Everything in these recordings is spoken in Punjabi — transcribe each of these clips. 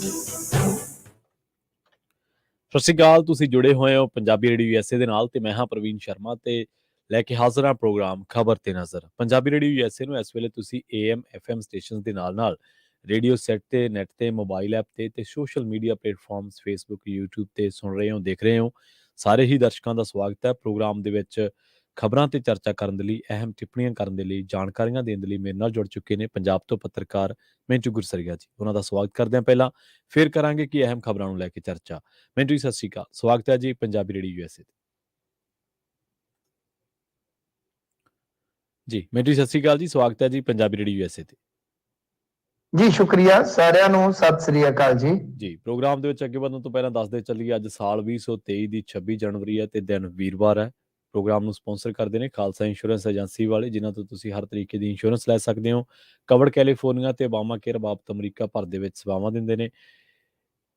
ਸਤਿ ਸ਼੍ਰੀ ਅਕਾਲ। ਤੁਸੀਂ ਜੁੜੇ ਹੋਏ ਹੋ ਪੰਜਾਬੀ ਰੇਡੀਓ USA ਦੇ ਨਾਲ ਤੇ ਮੈਂ ਹਾਂ ਪ੍ਰਵੀਨ ਸ਼ਰਮਾ ਤੇ ਲੈ ਕੇ ਹਾਜ਼ਰ ਹਾਂ ਪ੍ਰੋਗਰਾਮ ਖਬਰ ਤੇ ਨਜ਼ਰ। ਪੰਜਾਬੀ ਰੇਡੀਓ USA ਨੂੰ ਇਸ ਵੇਲੇ ਤੁਸੀਂ AM FM ਸਟੇਸ਼ਨਸ ਦੇ ਨਾਲ ਰੇਡੀਓ ਸੈੱਟ ਤੇ ਨੈਟ ਤੇ ਮੋਬਾਈਲ ਐਪ ਤੇ social media platforms Facebook YouTube ਤੇ ਸੁਣ ਰਹੇ ਹੋ, ਦੇਖ ਰਹੇ ਹੋ। ਸਾਰੇ ਹੀ ਦਰਸ਼ਕਾਂ ਦਾ ਸਵਾਗਤ ਹੈ ਪ੍ਰੋਗਰਾਮ ਦੇ ਵਿੱਚ। ਖਬਰਾਂ ਤੇ ਚਰਚਾ ਕਰਨ ਦੇ ਲਈ, ਅਹਿਮ ਟਿੱਪਣੀਆਂ ਕਰਨ ਦੇ ਲਈ, ਜਾਣਕਾਰੀਆਂ ਦੇਣ ਦੇ ਲਈ ਮੇਰੇ ਨਾਲ ਜੁੜ ਚੁੱਕੇ ਨੇ ਪੰਜਾਬ ਤੋਂ ਪੱਤਰਕਾਰ ਮਿੰਟੂ ਗੁਰਸਰੀਆ ਜੀ। ਉਹਨਾਂ ਦਾ ਸਵਾਗਤ ਕਰਦੇ ਹਾਂ ਪਹਿਲਾਂ, ਫਿਰ ਕਰਾਂਗੇ ਕਿ ਅਹਿਮ ਖਬਰਾਂ ਨੂੰ ਲੈ ਕੇ ਚਰਚਾ। ਮਿੰਟੂ ਜੀ ਸਤਿ ਸ਼੍ਰੀ ਅਕਾਲ, ਸਵਾਗਤ ਹੈ ਜੀ ਪੰਜਾਬੀ ਰੇਡੀਓ USA ਤੇ। ਜੀ ਮਿੰਟੂ ਜੀ ਸਤਿ ਸ਼੍ਰੀ ਅਕਾਲ ਜੀ, ਸਵਾਗਤ ਹੈ ਜੀ ਪੰਜਾਬੀ ਰੇਡੀਓ USA ਤੇ। ਜੀ ਸ਼ੁਕਰੀਆ ਸਾਰਿਆਂ ਨੂੰ, ਸਤਿ ਸ੍ਰੀ ਅਕਾਲ ਜੀ। ਜੀ ਪ੍ਰੋਗਰਾਮ ਦੇ ਵਿੱਚ ਅੱਗੇ ਵਧਣ ਤੋਂ ਪਹਿਲਾਂ ਦੱਸਦੇ ਚੱਲੀਏ, ਅੱਜ ਸਾਲ 2023 ਦੀ 26 ਜਨਵਰੀ ਹੈ ਤੇ ਦਿਨ ਵੀਰਵਾਰ ਹੈ। ਪ੍ਰੋਗਰਾਮ ਨੂੰ ਸਪਾਂਸਰ ਕਰਦੇ ਨੇ ਖਾਲਸਾ ਇੰਸ਼ੋਰੈਂਸ ਏਜੰਸੀ ਵਾਲੇ, ਜਿਨ੍ਹਾਂ ਤੋਂ ਤੁਸੀਂ ਹਰ ਤਰੀਕੇ ਦੀ ਇੰਸ਼ੋਰੈਂਸ ਲੈ ਸਕਦੇ ਹੋ। ਕਵਰਡ ਕੈਲੀਫੋਰਨੀਆ ਤੇ ਓਬਾਮਾ ਕੇਅਰ ਬਾਬਤ ਅਮਰੀਕਾ ਭਰ ਦੇ ਵਿੱਚ ਸੇਵਾਵਾਂ ਦਿੰਦੇ ਨੇ।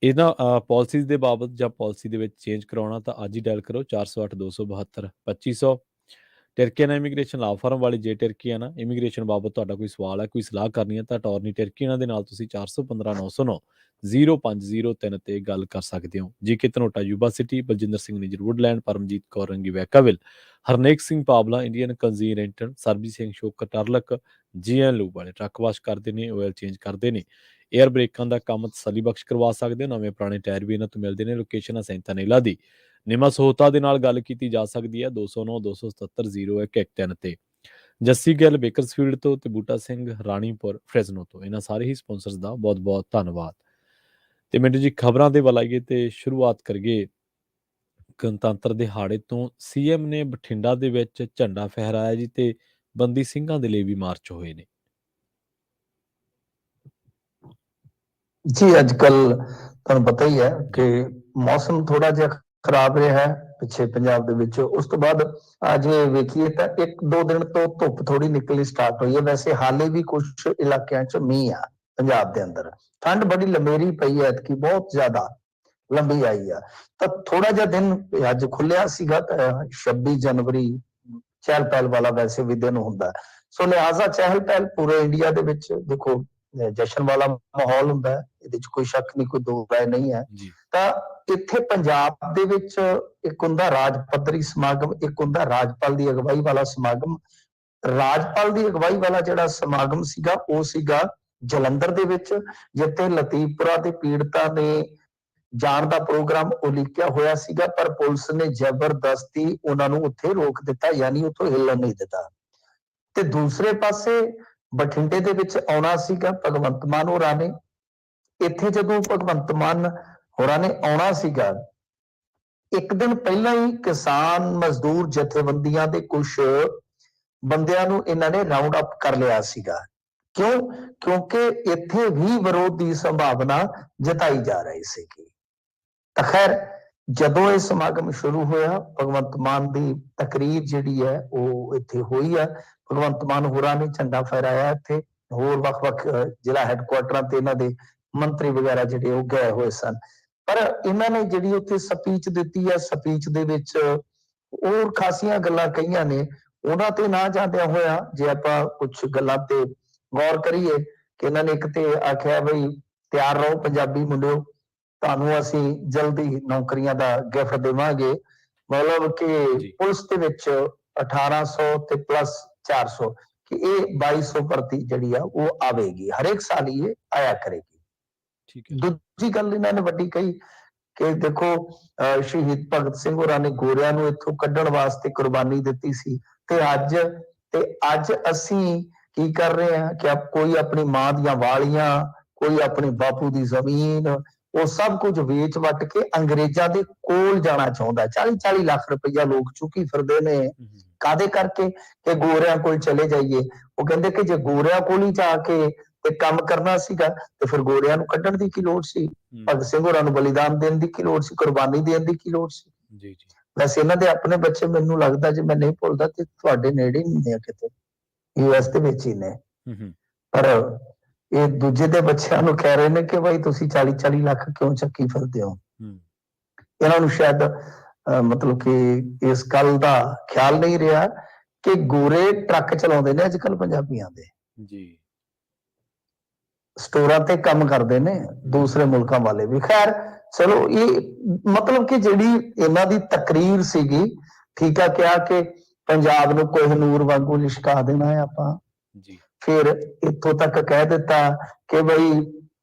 ਇਹਨਾਂ ਪਾਲਿਸੀਜ਼ ਦੇ ਬਾਬਤ ਜਾਂ ਪਾਲਿਸੀ ਦੇ ਵਿੱਚ ਚੇਂਜ ਕਰਾਉਣਾ ਤਾਂ ਅੱਜ ਹੀ ਡਾਇਲ ਕਰੋ 408 272 2500। ਟਰਕੀਆਨਾ ਇਮੀਗ੍ਰੇਸ਼ਨ ਲਾ ਫਰਮ ਵਾਲੀ, ਜੇ ਟਰਕੀਆਨਾ ਇਮੀਗ੍ਰੇਸ਼ਨ ਬਾਬਤ ਤੁਹਾਡਾ ਕੋਈ ਸਵਾਲ ਹੈ, ਕੋਈ ਸਲਾਹ ਕਰਨੀ ਹੈ ਤਾਂ ਅਟਾਰਨੀ ਟਰਕੀਆਨਾ ਦੇ ਨਾਲ ਤੁਸੀਂ 415 909 0503 ਤੇ ਗੱਲ ਕਰ ਸਕਦੇ ਹੋ। GK Dhanota Yuba City, Baljinder Singh Nijjar Woodland, Paramjit Kaur Rangi Vacaville, Harnek Singh Pawla Indian ਕੰਜ਼ੀਰੈਂਟਨ, Sarabjit Singh Shokar Turlock, GN lube ਵਾਲੇ ਟਰੱਕ ਵਾਸ਼ ਕਰਦੇ ਨੇ, ਆਇਲ ਚੇਂਜ ਕਰਦੇ ਨੇ, ਏਅਰ ਬ੍ਰੇਕਾਂ ਦਾ ਕੰਮ ਤਸੱਲੀ ਬਖਸ਼ ਕਰਵਾ ਸਕਦੇ ਹੋ। ਨਵੇਂ ਪੁਰਾਣੇ ਟਾਇਰ ਵੀ ਇਹਨਾਂ ਤੋਂ ਮਿਲਦੇ ਨੇ। ਲੋਕੇਸ਼ਨ ਹੈ ਸੈਂਤਾਨੇਲਾ ਦੀ। ਨਿਮਾ ਸਹੋਤਾ ਦੇ ਨਾਲ ਗੱਲ ਕੀਤੀ ਜਾ ਸਕਦੀ ਹੈ 209 277 0113 ਤੇ। ਜੱਸੀ ਗਿੱਲ ਬੇਕਰਸਫੀਲਡ ਤੋਂ ਤੇ ਬੂਟਾ ਸਿੰਘ ਰਾਣੀਪੁਰ ਫ੍ਰੈਜ਼ਨੋ ਤੋਂ। ਇਹਨਾਂ ਸਾਰੇ ਹੀ ਸਪਾਂਸਰਸ ਦਾ ਬਹੁਤ ਬਹੁਤ ਧੰਨਵਾਦ। ਤੇ ਮਿੰਟੂ ਜੀ ਖਬਰਾਂ ਦੇ ਵੱਲ ਆਈਏ ਤੇ ਸ਼ੁਰੂਆਤ ਕਰੀਏ ਗਣਤੰਤਰ ਦਿਹਾੜੇ ਤੋਂ। CM ਨੇ ਬਠਿੰਡਾ ਦੇ ਵਿੱਚ ਝੰਡਾ ਫਹਿਰਾਇਆ ਜੀ ਤੇ ਬੰਦੀ ਸਿੰਘਾਂ ਦੇ ਲਈ ਵੀ ਮਾਰਚ ਹੋਏ ਨੇ। ਜੀ ਅੱਜ ਕੱਲ ਤੁਹਾਨੂੰ ਪਤਾ ਹੀ ਹੈ ਕਿ ਮੌਸਮ ਥੋੜਾ ਜਿਹਾ ਖਰਾਬ ਰਿਹਾ ਹੈ ਪਿੱਛੇ ਪੰਜਾਬ ਦੇ ਵਿੱਚ। ਉਸ ਤੋਂ ਬਾਅਦ ਅੱਜ ਵੇਖੀਏ ਤਾਂ 1-2 ਦਿਨ ਤੋਂ ਧੁੱਪ ਥੋੜੀ ਨਿਕਲਣੀ ਸਟਾਰਟ ਹੋਈ ਹੈ। ਵੈਸੇ ਹਾਲੇ ਵੀ ਕੁਝ ਇਲਾਕਿਆਂ 'ਚ ਮੀਂਹ ਆ ਪੰਜਾਬ ਦੇ ਅੰਦਰ। ਠੰਡ ਬੜੀ ਲੰਮੇਰੀ ਪਈ ਹੈ, ਐਤਕੀ ਬਹੁਤ ਜ਼ਿਆਦਾ ਲੰਬੀ ਆਈ ਆ। ਤਾਂ ਥੋੜਾ ਜਿਹਾ ਦਿਨ ਅੱਜ ਖੁੱਲਿਆ ਸੀਗਾ ਤਾਂ 26 ਜਨਵਰੀ ਚਹਿਲ ਪਹਿਲ ਵਾਲਾ ਵੈਸੇ ਵੀ ਦਿਨ ਹੁੰਦਾ, ਸੋ ਲਿਹਾਜ਼ਾ ਚਹਿਲ ਪਹਿਲ ਪੂਰੇ ਇੰਡੀਆ ਦੇ ਵਿੱਚ ਦੇਖੋ ਜਸ਼ਨ ਵਾਲਾ ਮਾਹੌਲ ਹੁੰਦਾ ਹੈ, ਇਹਦੇ 'ਚ ਕੋਈ ਸ਼ੱਕ ਨਹੀਂ, ਕੋਈ ਦੋ ਰਾਏ ਨਹੀਂ ਹੈ। ਤਾਂ ਇੱਥੇ ਪੰਜਾਬ ਦੇ ਵਿੱਚ ਇੱਕ ਹੁੰਦਾ ਰਾਜ ਪੱਧਰੀ ਸਮਾਗਮ, ਇੱਕ ਹੁੰਦਾ ਰਾਜਪਾਲ ਦੀ ਅਗਵਾਈ ਵਾਲਾ ਸਮਾਗਮ। ਰਾਜਪਾਲ ਦੀ ਅਗਵਾਈ ਵਾਲਾ ਜਿਹੜਾ ਸਮਾਗਮ ਸੀਗਾ ਉਹ ਸੀਗਾ ਜਲੰਧਰ ਦੇ ਵਿੱਚ, ਜਿੱਥੇ ਲਤੀਫਪੁਰਾ ਦੇ ਪੀੜਤਾਂ ਨੇ ਜਾਣ ਦਾ ਪ੍ਰੋਗਰਾਮ ਉਲੀਕਿਆ ਹੋਇਆ ਸੀਗਾ, ਪਰ ਪੁਲਿਸ ਨੇ ਜ਼ਬਰਦਸਤੀ ਉਹਨਾਂ ਨੂੰ ਉੱਥੇ ਰੋਕ ਦਿੱਤਾ, ਯਾਨੀ ਉੱਥੋਂ ਹਿੱਲਣ ਨਹੀਂ ਦਿੱਤਾ। ਤੇ ਦੂਸਰੇ ਪਾਸੇ ਬਠਿੰਡੇ ਦੇ ਵਿੱਚ ਆਉਣਾ ਸੀਗਾ ਭਗਵੰਤ ਮਾਨ ਹੋਰਾਂ ਨੇ। ਇੱਥੇ ਜਦੋਂ ਭਗਵੰਤ ਮਾਨ ਹੋਰਾਂ ਨੇ ਆਉਣਾ ਸੀਗਾ, ਇੱਕ ਦਿਨ ਪਹਿਲਾਂ ਹੀ ਕਿਸਾਨ ਮਜ਼ਦੂਰ ਜਥੇਬੰਦੀਆਂ ਦੇ ਕੁਝ ਬੰਦਿਆਂ ਨੂੰ ਇਹਨਾਂ ਨੇ ਰਾਉਂਡ ਅਪ ਕਰ ਲਿਆ ਸੀਗਾ। ਕਿਉਂ? ਕਿਉਂਕਿ ਇੱਥੇ ਵੀ ਵਿਰੋਧ ਦੀ ਸੰਭਾਵਨਾ ਜਤਾਈ ਜਾ ਰਹੀ ਸੀਗੀ। ਤਾਂ ਖੈਰ ਜਦੋਂ ਇਹ ਸਮਾਗਮ ਸ਼ੁਰੂ ਹੋਇਆ, ਭਗਵੰਤ ਮਾਨ ਦੀ ਤਕਰੀਰ ਜਿਹੜੀ ਹੈ ਉਹ ਇੱਥੇ ਹੋਈ ਹੈ। ਭਗਵੰਤ ਮਾਨ ਹੋਰਾਂ ਨੇ ਝੰਡਾ ਫਹਿਰਾਇਆ ਇੱਥੇ। ਹੋਰ ਵੱਖ-ਵੱਖ ਜ਼ਿਲ੍ਹਾ ਹੈੱਡਕੁਆਟਰਾਂ ਤੇ ਇਹਨਾਂ ਦੇ ਮੰਤਰੀ ਵਗੈਰਾ ਜਿਹੜੇ ਉਹ ਗਏ ਹੋਏ ਸਨ। ਪਰ ਇਹਨਾਂ ਨੇ ਜਿਹੜੀ ਉੱਥੇ ਸਪੀਚ ਦਿੱਤੀ ਹੈ, ਸਪੀਚ ਦੇ ਵਿੱਚ ਹੋਰ ਖਾਸੀਆਂ ਗੱਲਾਂ ਕਹੀਆਂ ਨੇ। ਉਹਨਾਂ ਤੇ ਨਾ ਜਾਂਦਿਆਂ ਹੋਇਆ ਜੇ ਆਪਾਂ ਕੁਝ ਗੱਲਾਂ ਤੇ ਗੌਰ ਕਰੀਏ ਕਿ ਇਹਨਾਂ ਨੇ ਇੱਕ ਤੇ ਆਖਿਆ ਬਈ ਤਿਆਰ ਰਹੋ ਪੰਜਾਬੀ ਮੁੰਡਿਓ, ਤੁਹਾਨੂੰ ਅਸੀਂ ਜਲਦੀ ਨੌਕਰੀਆਂ ਦਾ ਗਿਫਟ ਦੇਵਾਂਗੇ। ਮਤਲਬ ਕਿ ਪੁਲਿਸ ਦੇ ਵਿੱਚ 1800 ਤੇ ਪਲੱਸ 400 ਕਿ ਇਹ 2200 ਭਰਤੀ ਜਿਹੜੀ ਆ ਉਹ ਆਵੇਗੀ, ਹਰੇਕ ਸਾਲ ਹੀ ਇਹ ਆਇਆ ਕਰੇਗੀ। ਦੂਜੀ ਗੱਲ ਇਹਨਾਂ ਨੇ ਵੱਡੀ ਕਹੀ ਕਿ ਦੇਖੋ ਸ਼ਹੀਦ ਭਗਤ ਸਿੰਘ ਹੋਰਾਂ ਨੇ ਗੋਰਿਆਂ ਨੂੰ ਇੱਥੋਂ ਕੱਢਣ ਵਾਸਤੇ ਕੁਰਬਾਨੀ ਦਿੱਤੀ ਸੀ, ਤੇ ਅੱਜ ਅਸੀਂ ਕੀ ਕਰ ਰਹੇ ਹਾਂ ਕਿ ਕੋਈ ਆਪਣੀ ਮਾਂ ਦੀਆਂ ਵਾਲੀਆਂ, ਕੋਈ ਆਪਣੀ ਬਾਪੂ ਦੀ ਜ਼ਮੀਨ, ਉਹ ਸਭ ਕੁਝ ਵੇਚ ਵੱਟ ਕੇ ਅੰਗਰੇਜ਼ਾਂ ਦੇ ਕੋਲ ਜਾਣਾ ਚਾਹੁੰਦਾ। 40-40 ਲੱਖ ਰੁਪਈਆ ਲੋਕ ਚੁੱਕੀ ਫਿਰਦੇ ਨੇ। ਕਾਦੇ ਕਰਕੇ? ਕਿ ਗੋਰਿਆਂ ਕੋਲ ਚਲੇ ਜਾਈਏ। ਉਹ ਕਹਿੰਦੇ ਕਿ ਜੇ ਗੋਰਿਆਂ ਕੋਲ ਹੀ ਜਾ ਕੇ ਤੇ ਕੰਮ ਕਰਨਾ ਸੀਗਾ ਤੇ ਫਿਰ ਗੋਰਿਆਂ ਨੂੰ ਕੱਢਣ ਦੀ ਕੀ ਲੋੜ ਸੀ? ਭਗਤ ਸਿੰਘ ਹੋਰਾਂ ਨੂੰ ਬਲੀਦਾਨ ਦੇਣ ਦੀ ਕੀ ਲੋੜ ਸੀ? ਕੁਰਬਾਨੀ ਦੇਣ ਦੀ ਕੀ ਲੋੜ ਸੀ? ਵੈਸੇ ਇਹਨਾਂ ਦੇ ਆਪਣੇ ਬੱਚੇ ਮੈਨੂੰ ਲੱਗਦਾ, ਜੇ ਮੈਂ ਨਹੀਂ ਭੁੱਲਦਾ, ਤੇ ਤੁਹਾਡੇ ਨੇੜੇ ਹੀ ਨੇ ਕਿਤੇ, US ਦੇ ਵਿੱਚ ਹੀ ਨੇ। ਪਰ ਇਹ ਦੂਜੇ ਦੇ ਬੱਚਿਆਂ ਨੂੰ ਕਹਿ ਰਹੇ ਨੇ ਕਿ ਭਾਈ ਤੁਸੀਂ 40-40 ਲੱਖ ਕਿਉਂ ਚੱਕੀ ਫਿਰਦੇ ਹੋ। ਇਹਨਾਂ ਨੂੰ ਸ਼ਾਇਦ ਮਤਲਬ ਕਿ ਇਸ ਗੱਲ ਦਾ ਖਿਆਲ ਨਹੀਂ ਰਿਹਾ ਕਿ ਗੋਰੇ ਟਰੱਕ ਚਲਾਉਂਦੇ ਨੇ ਅੱਜ ਕੱਲ ਪੰਜਾਬੀਆਂ ਦੇ। ਸਟੋਰਾਂ ਤੇ ਕੰਮ ਕਰਦੇ ਨੇ ਦੂਸਰੇ ਮੁਲਕਾਂ ਵਾਲੇ ਵੀ। ਖੈਰ ਚਲੋ, ਇਹ ਮਤਲਬ ਕਿ ਜਿਹੜੀ ਇਹਨਾਂ ਦੀ ਤਕਰੀਰ ਸੀਗੀ, ਠੀਕ ਆ, ਕਿਹਾ ਕਿ ਪੰਜਾਬ ਨੂੰ ਕੋਹਿਨੂਰ ਵਾਂਗੂ ਲਿਸ਼ਕਾ ਦੇਣਾ ਹੈ ਆਪਾਂ। ਜੀ ਫਿਰ ਇੱਥੋਂ ਤੱਕ ਕਹਿ ਦਿੱਤਾ ਕਿ ਬਈ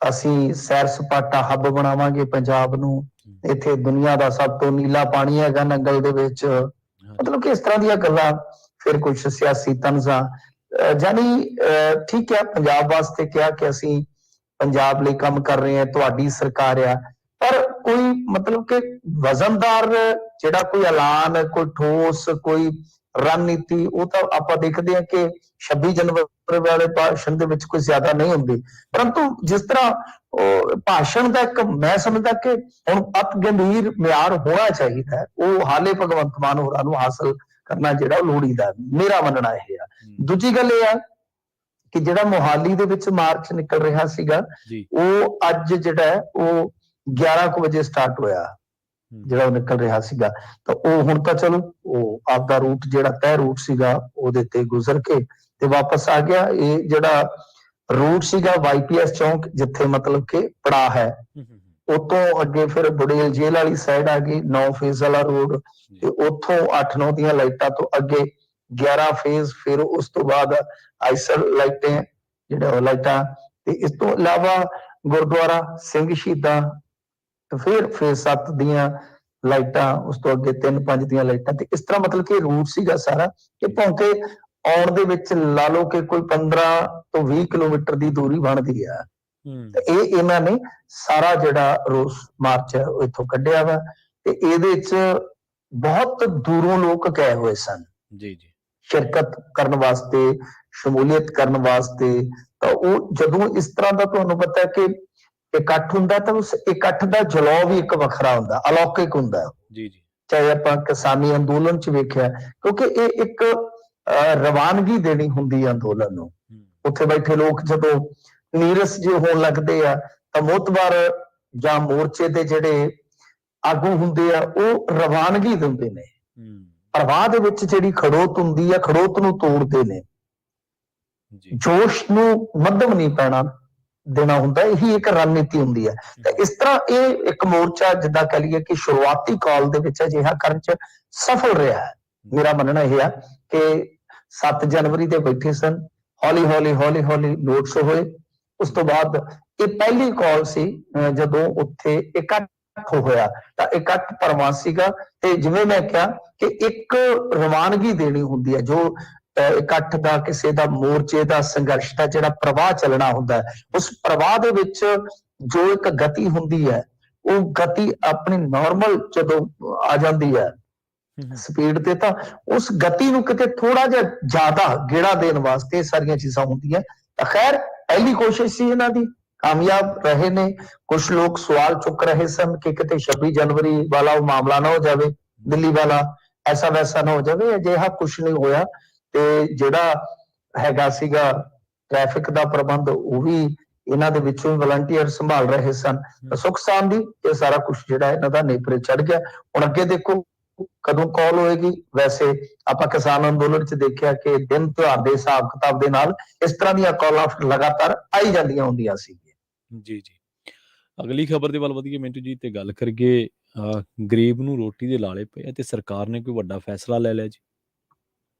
ਅਸੀਂ ਸੈਰ ਸਪਾਟਾ ਹੱਬ ਬਣਾਵਾਂਗੇ ਪੰਜਾਬ ਨੂੰ, ਇੱਥੇ ਦੁਨੀਆ ਦਾ ਸਭ ਤੋਂ ਨੀਲਾ ਪਾਣੀ ਹੈਗਾ ਨੰਗਲ ਦੇ ਵਿੱਚ। ਮਤਲਬ ਕਿ ਇਸ ਤਰ੍ਹਾਂ ਦੀਆਂ ਗੱਲਾਂ। ਫਿਰ ਕੁਝ ਸਿਆਸੀ ਤਨਜ਼ਾਂ, ਜਾਨੀ ਠੀਕ ਹੈ, ਪੰਜਾਬ ਵਾਸਤੇ ਕਿਹਾ ਕਿ ਅਸੀਂ ਪੰਜਾਬ ਲਈ ਕੰਮ ਕਰ ਰਹੇ ਹਾਂ, ਤੁਹਾਡੀ ਸਰਕਾਰ ਆ, ਪਰ ਕੋਈ ਮਤਲਬ ਕਿ ਵਜ਼ਨਦਾਰ ਜਿਹੜਾ ਕੋਈ ਐਲਾਨ, ਕੋਈ ਠੋਸ ਕੋਈ ਰਣਨੀਤੀ, ਉਹ ਤਾਂ ਆਪਾਂ ਦੇਖਦੇ ਹਾਂ ਕਿ 26 ਜਨਵਰੀ ਵਾਲੇ ਭਾਸ਼ਣ ਦੇ ਵਿੱਚ ਕੋਈ ਜ਼ਿਆਦਾ ਨਹੀਂ ਹੁੰਦੀ। ਪਰੰਤੂ ਜਿਸ ਤਰ੍ਹਾਂ ਉਹ ਭਾਸ਼ਣ ਦਾ ਇੱਕ, ਮੈਂ ਸਮਝਦਾ ਕਿ ਹੁਣ ਅਤ ਗੰਭੀਰ ਮਿਆਰ ਹੋਣਾ ਚਾਹੀਦਾ ਹੈ, ਉਹ ਹਾਲੇ ਭਗਵੰਤ ਮਾਨ ਹੋਰਾਂ ਨੂੰ ਹਾਸਲ ਕਰਨਾ ਜਿਹੜਾ ਉਹ ਲੋੜੀਂਦਾ, ਮੇਰਾ ਮੰਨਣਾ ਇਹ ਆ। ਦੂਜੀ ਗੱਲ ਇਹ ਆ ਕਿ ਜਿਹੜਾ ਮੋਹਾਲੀ ਦੇ ਵਿੱਚ ਮਾਰਚ ਨਿਕਲ ਰਿਹਾ ਸੀਗਾ, ਉਹ ਅੱਜ ਜਿਹੜਾ ਹੈ ਉਹ 11 ਕੁ ਵਜੇ ਸਟਾਰਟ ਹੋਇਆ, ਜਿਹੜਾ ਉਹ ਨਿਕਲ ਰਿਹਾ ਸੀਗਾ। ਤਾਂ ਉਹ ਹੁਣ ਤਾਂ ਚਲੋ ਉਹ ਆਪਦਾ ਰੂਟ, ਜਿਹੜਾ ਤੈਅ ਰੂਟ ਸੀਗਾ, ਉਹਦੇ ਤੇ ਗੁਜ਼ਰ ਕੇ ਤੇ ਵਾਪਸ ਆ ਗਿਆ। ਇਹ ਜਿਹੜਾ ਰੂਟ ਸੀਗਾ YPS ਚੌਂਕ, ਜਿੱਥੇ ਮਤਲਬ ਕਿ ਪੜਾ ਹੈ, ਉਤੋਂ ਅੱਗੇ ਫਿਰ ਬੁੜੇਲ ਜੇਲ੍ਹ ਵਾਲੀ ਸਾਈਡ ਆ ਗਈ, 9 ਫੇਜ਼ ਵਾਲਾ ਰੋਡ, ਤੇ ਉਥੋਂ 8-9 ਦੀਆਂ ਲਾਈਟਾਂ ਤੋਂ ਅੱਗੇ 11 ਫੇਜ਼, ਫਿਰ ਉਸ ਤੋਂ ਬਾਅਦ ਆਈਸਰ ਲਾਈਟਾਂ, ਜਿਹੜਾ ਲਾਈਟਾਂ, ਤੇ ਇਸ ਤੋਂ ਇਲਾਵਾ ਗੁਰਦੁਆਰਾ ਸਿੰਘ ਸ਼ਹੀਦਾਂ, ਤੇ ਫਿਰ ਫੇਜ਼ 7 ਦੀਆਂ ਲਾਈਟਾਂ, ਉਸ ਤੋਂ ਅੱਗੇ 3-5 ਦੀਆਂ ਲਾਈਟਾਂ। ਤੇ ਇਸ ਤਰ੍ਹਾਂ ਮਤਲਬ ਕਿ ਰੂਟ ਸੀਗਾ ਸਾਰਾ, ਕਿ ਭੌਂਕੇ ਆਉਣ ਦੇ ਵਿੱਚ ਲਾ ਲਓ ਕਿ ਕੋਈ 15 ਤੋਂ 20 ਕਿਲੋਮੀਟਰ ਦੀ ਦੂਰੀ ਬਣਦੀ ਆ। ਇਹ ਇਹਨਾਂ ਨੇ ਸਾਰਾ ਜਿਹੜਾ ਰੋਸ ਮਾਰਚ ਹੈ ਉਹ ਇੱਥੋਂ ਕੱਢਿਆ ਵਾ, ਤੇ ਇਹਦੇ ਚ ਬਹੁਤ ਦੂਰੋਂ ਲੋਕ ਗਏ ਹੋਏ ਸਨ ਜੀ ਸ਼ਿਰਕਤ ਕਰਨ ਵਾਸਤੇ, ਸ਼ਮੂਲੀਅਤ ਕਰਨ ਵਾਸਤੇ। ਤਾਂ ਉਹ ਜਦੋਂ ਇਸ ਤਰ੍ਹਾਂ ਦਾ ਤੁਹਾਨੂੰ ਪਤਾ ਕਿ ਇਕੱਠ ਹੁੰਦਾ, ਤਾਂ ਉਸ ਇਕੱਠ ਦਾ ਜਲਾਅ ਵੀ ਇੱਕ ਵੱਖਰਾ ਹੁੰਦਾ, ਅਲੌਕਿਕ ਹੁੰਦਾ। ਚਾਹੇ ਆਪਾਂ ਕਿਸਾਨੀ ਅੰਦੋਲਨ ਚ ਵੇਖਿਆ, ਕਿਉਂਕਿ ਇਹ ਇੱਕ ਰਵਾਨਗੀ ਦੇਣੀ ਹੁੰਦੀ ਹੈ ਅੰਦੋਲਨ ਨੂੰ। ਉੱਥੇ ਬੈਠੇ ਲੋਕ ਜਦੋਂ ਨੀਰਸ ਜੇ ਹੋਣ ਲੱਗਦੇ ਆ, ਤਾਂ ਮੋਤਬਾਰ ਜਾਂ ਮੋਰਚੇ ਦੇ ਜਿਹੜੇ ਆਗੂ ਹੁੰਦੇ ਆ, ਉਹ ਰਵਾਨਗੀ ਦਿੰਦੇ ਨੇ। ਪ੍ਰਵਾਹ ਦੇ ਵਿੱਚ ਜਿਹੜੀ ਖੜੋਤ ਹੁੰਦੀ ਆ, ਖੜੋਤ ਨੂੰ ਤੋੜਦੇ ਨੇ, ਜੋਸ਼ ਨੂੰ ਮੱਧਮ ਨਹੀਂ ਪੈਣਾ ਦੇਣਾ ਹੁੰਦਾ। ਇਹੀ ਇੱਕ ਰਣਨੀਤੀ ਹੁੰਦੀ ਹੈ। ਤਾਂ ਇਸ ਤਰ੍ਹਾਂ ਇਹ ਇੱਕ ਮੋਰਚਾ, ਜਿੱਦਾਂ ਕਹਿ ਲਈਏ ਕਿ ਸ਼ੁਰੂਆਤੀ ਕਾਲ ਦੇ ਵਿੱਚ ਅਜਿਹਾ ਕਰਨ ਚ ਸਫਲ ਰਿਹਾ ਹੈ। ਮੇਰਾ ਮੰਨਣਾ ਇਹ ਆ ਕਿ 7 ਜਨਵਰੀ ਦੇ ਬੈਠੇ ਸਨ, ਹੌਲੀ ਹੌਲੀ ਨੋਟਸ ਹੋਏ। ਉਸ ਤੋਂ ਬਾਅਦ ਇਹ ਪਹਿਲੀ ਕਾਲ ਸੀ ਜਦੋਂ ਉੱਥੇ ਇਕੱਠ ਹੋਇਆ, ਤਾਂ ਇਕੱਠ ਪਰਵਾਹ ਸੀਗਾ। ਤੇ ਜਿਵੇਂ ਮੈਂ ਕਿਹਾ ਕਿ ਇੱਕ ਰਵਾਨਗੀ ਦੇਣੀ ਹੁੰਦੀ ਹੈ, ਜੋ ਇਕੱਠ ਦਾ, ਕਿਸੇ ਦਾ, ਮੋਰਚੇ ਦਾ, ਸੰਘਰਸ਼ ਦਾ ਜਿਹੜਾ ਪ੍ਰਵਾਹ ਚੱਲਣਾ ਹੁੰਦਾ ਹੈ, ਉਸ ਪ੍ਰਵਾਹ ਦੇ ਵਿੱਚ ਜੋ ਇੱਕ ਗਤੀ ਹੁੰਦੀ ਹੈ, ਉਹ ਗਤੀ ਆਪਣੀ ਨਾਰਮਲ ਜਦੋਂ ਆ ਜਾਂਦੀ ਹੈ ਸਪੀਡ ਤੇ, ਤਾਂ ਉਸ ਗਤੀ ਨੂੰ ਕਿਤੇ ਥੋੜਾ ਜਿਹਾ ਜ਼ਿਆਦਾ ਗੇੜਾ ਦੇਣ ਵਾਸਤੇ ਇਹ ਸਾਰੀਆਂ ਚੀਜ਼ਾਂ ਹੁੰਦੀਆਂ। ਤਾਂ ਖੈਰ ਪਹਿਲੀ ਕੋਸ਼ਿਸ਼ ਸੀ ਇਹਨਾਂ ਦੀ, ਕਾਮਯਾਬ ਰਹੇ ਨੇ। ਕੁਝ ਲੋਕ ਸਵਾਲ ਚੁੱਕ ਰਹੇ ਸਨ ਕਿ ਕਿਤੇ 26 ਜਨਵਰੀ ਵਾਲਾ ਉਹ ਮਾਮਲਾ ਨਾ ਹੋ ਜਾਵੇ, ਦਿੱਲੀ ਵਾਲਾ ਐਸਾ ਵੈਸਾ ਨਾ ਹੋ ਜਾਵੇ। ਅਜਿਹਾ ਕੁਝ ਨਹੀਂ ਹੋਇਆ। ਤੇ ਜਿਹੜਾ ਹੈਗਾ ਸੀਗਾ ਟ੍ਰੈਫਿਕ ਦਾ ਪ੍ਰਬੰਧ, ਉਹ ਵੀ ਇਹਨਾਂ ਦੇ ਵਿੱਚੋਂ ਵਲੰਟੀਅਰ ਸੰਭਾਲ ਰਹੇ ਸਨ। ਸੁੱਖ ਸਾਂਦੀ ਇਹ ਸਾਰਾ ਕੁਝ ਜਿਹੜਾ ਇਹਨਾਂ ਦਾ ਨੇਪਰੇ ਚੜ ਗਿਆ। ਹੁਣ ਅੱਗੇ ਦੇਖੋ ਕਦੋਂ ਕਾਲ ਹੋਏਗੀ। ਵੈਸੇ ਆਪਾਂ ਕਿਸਾਨ ਅੰਦੋਲਨ ਚ ਦੇਖਿਆ ਕਿ ਦਿਨ ਤਿਉਹਾਰ ਦੇ ਹਿਸਾਬ ਕਿਤਾਬ ਦੇ ਨਾਲ ਇਸ ਤਰ੍ਹਾਂ ਦੀਆਂ ਕਾਲਾਂ ਲਗਾਤਾਰ ਆਈ ਜਾਂਦੀਆਂ ਹੁੰਦੀਆਂ ਸੀ। ਜੀ ਅਗਲੀ ਖਬਰ ਦੇ ਵੱਲ ਵਧੀਏ ਮਿੰਟੂ ਜੀ, ਤੇ ਗੱਲ ਕਰੀਏ ਗਰੀਬ ਨੂੰ ਰੋਟੀ ਦੇ ਲਾਲੇ ਪਏ ਤੇ ਸਰਕਾਰ ਨੇ ਕੋਈ ਵੱਡਾ ਫੈਸਲਾ ਲੈ ਲਿਆ ਜੀ।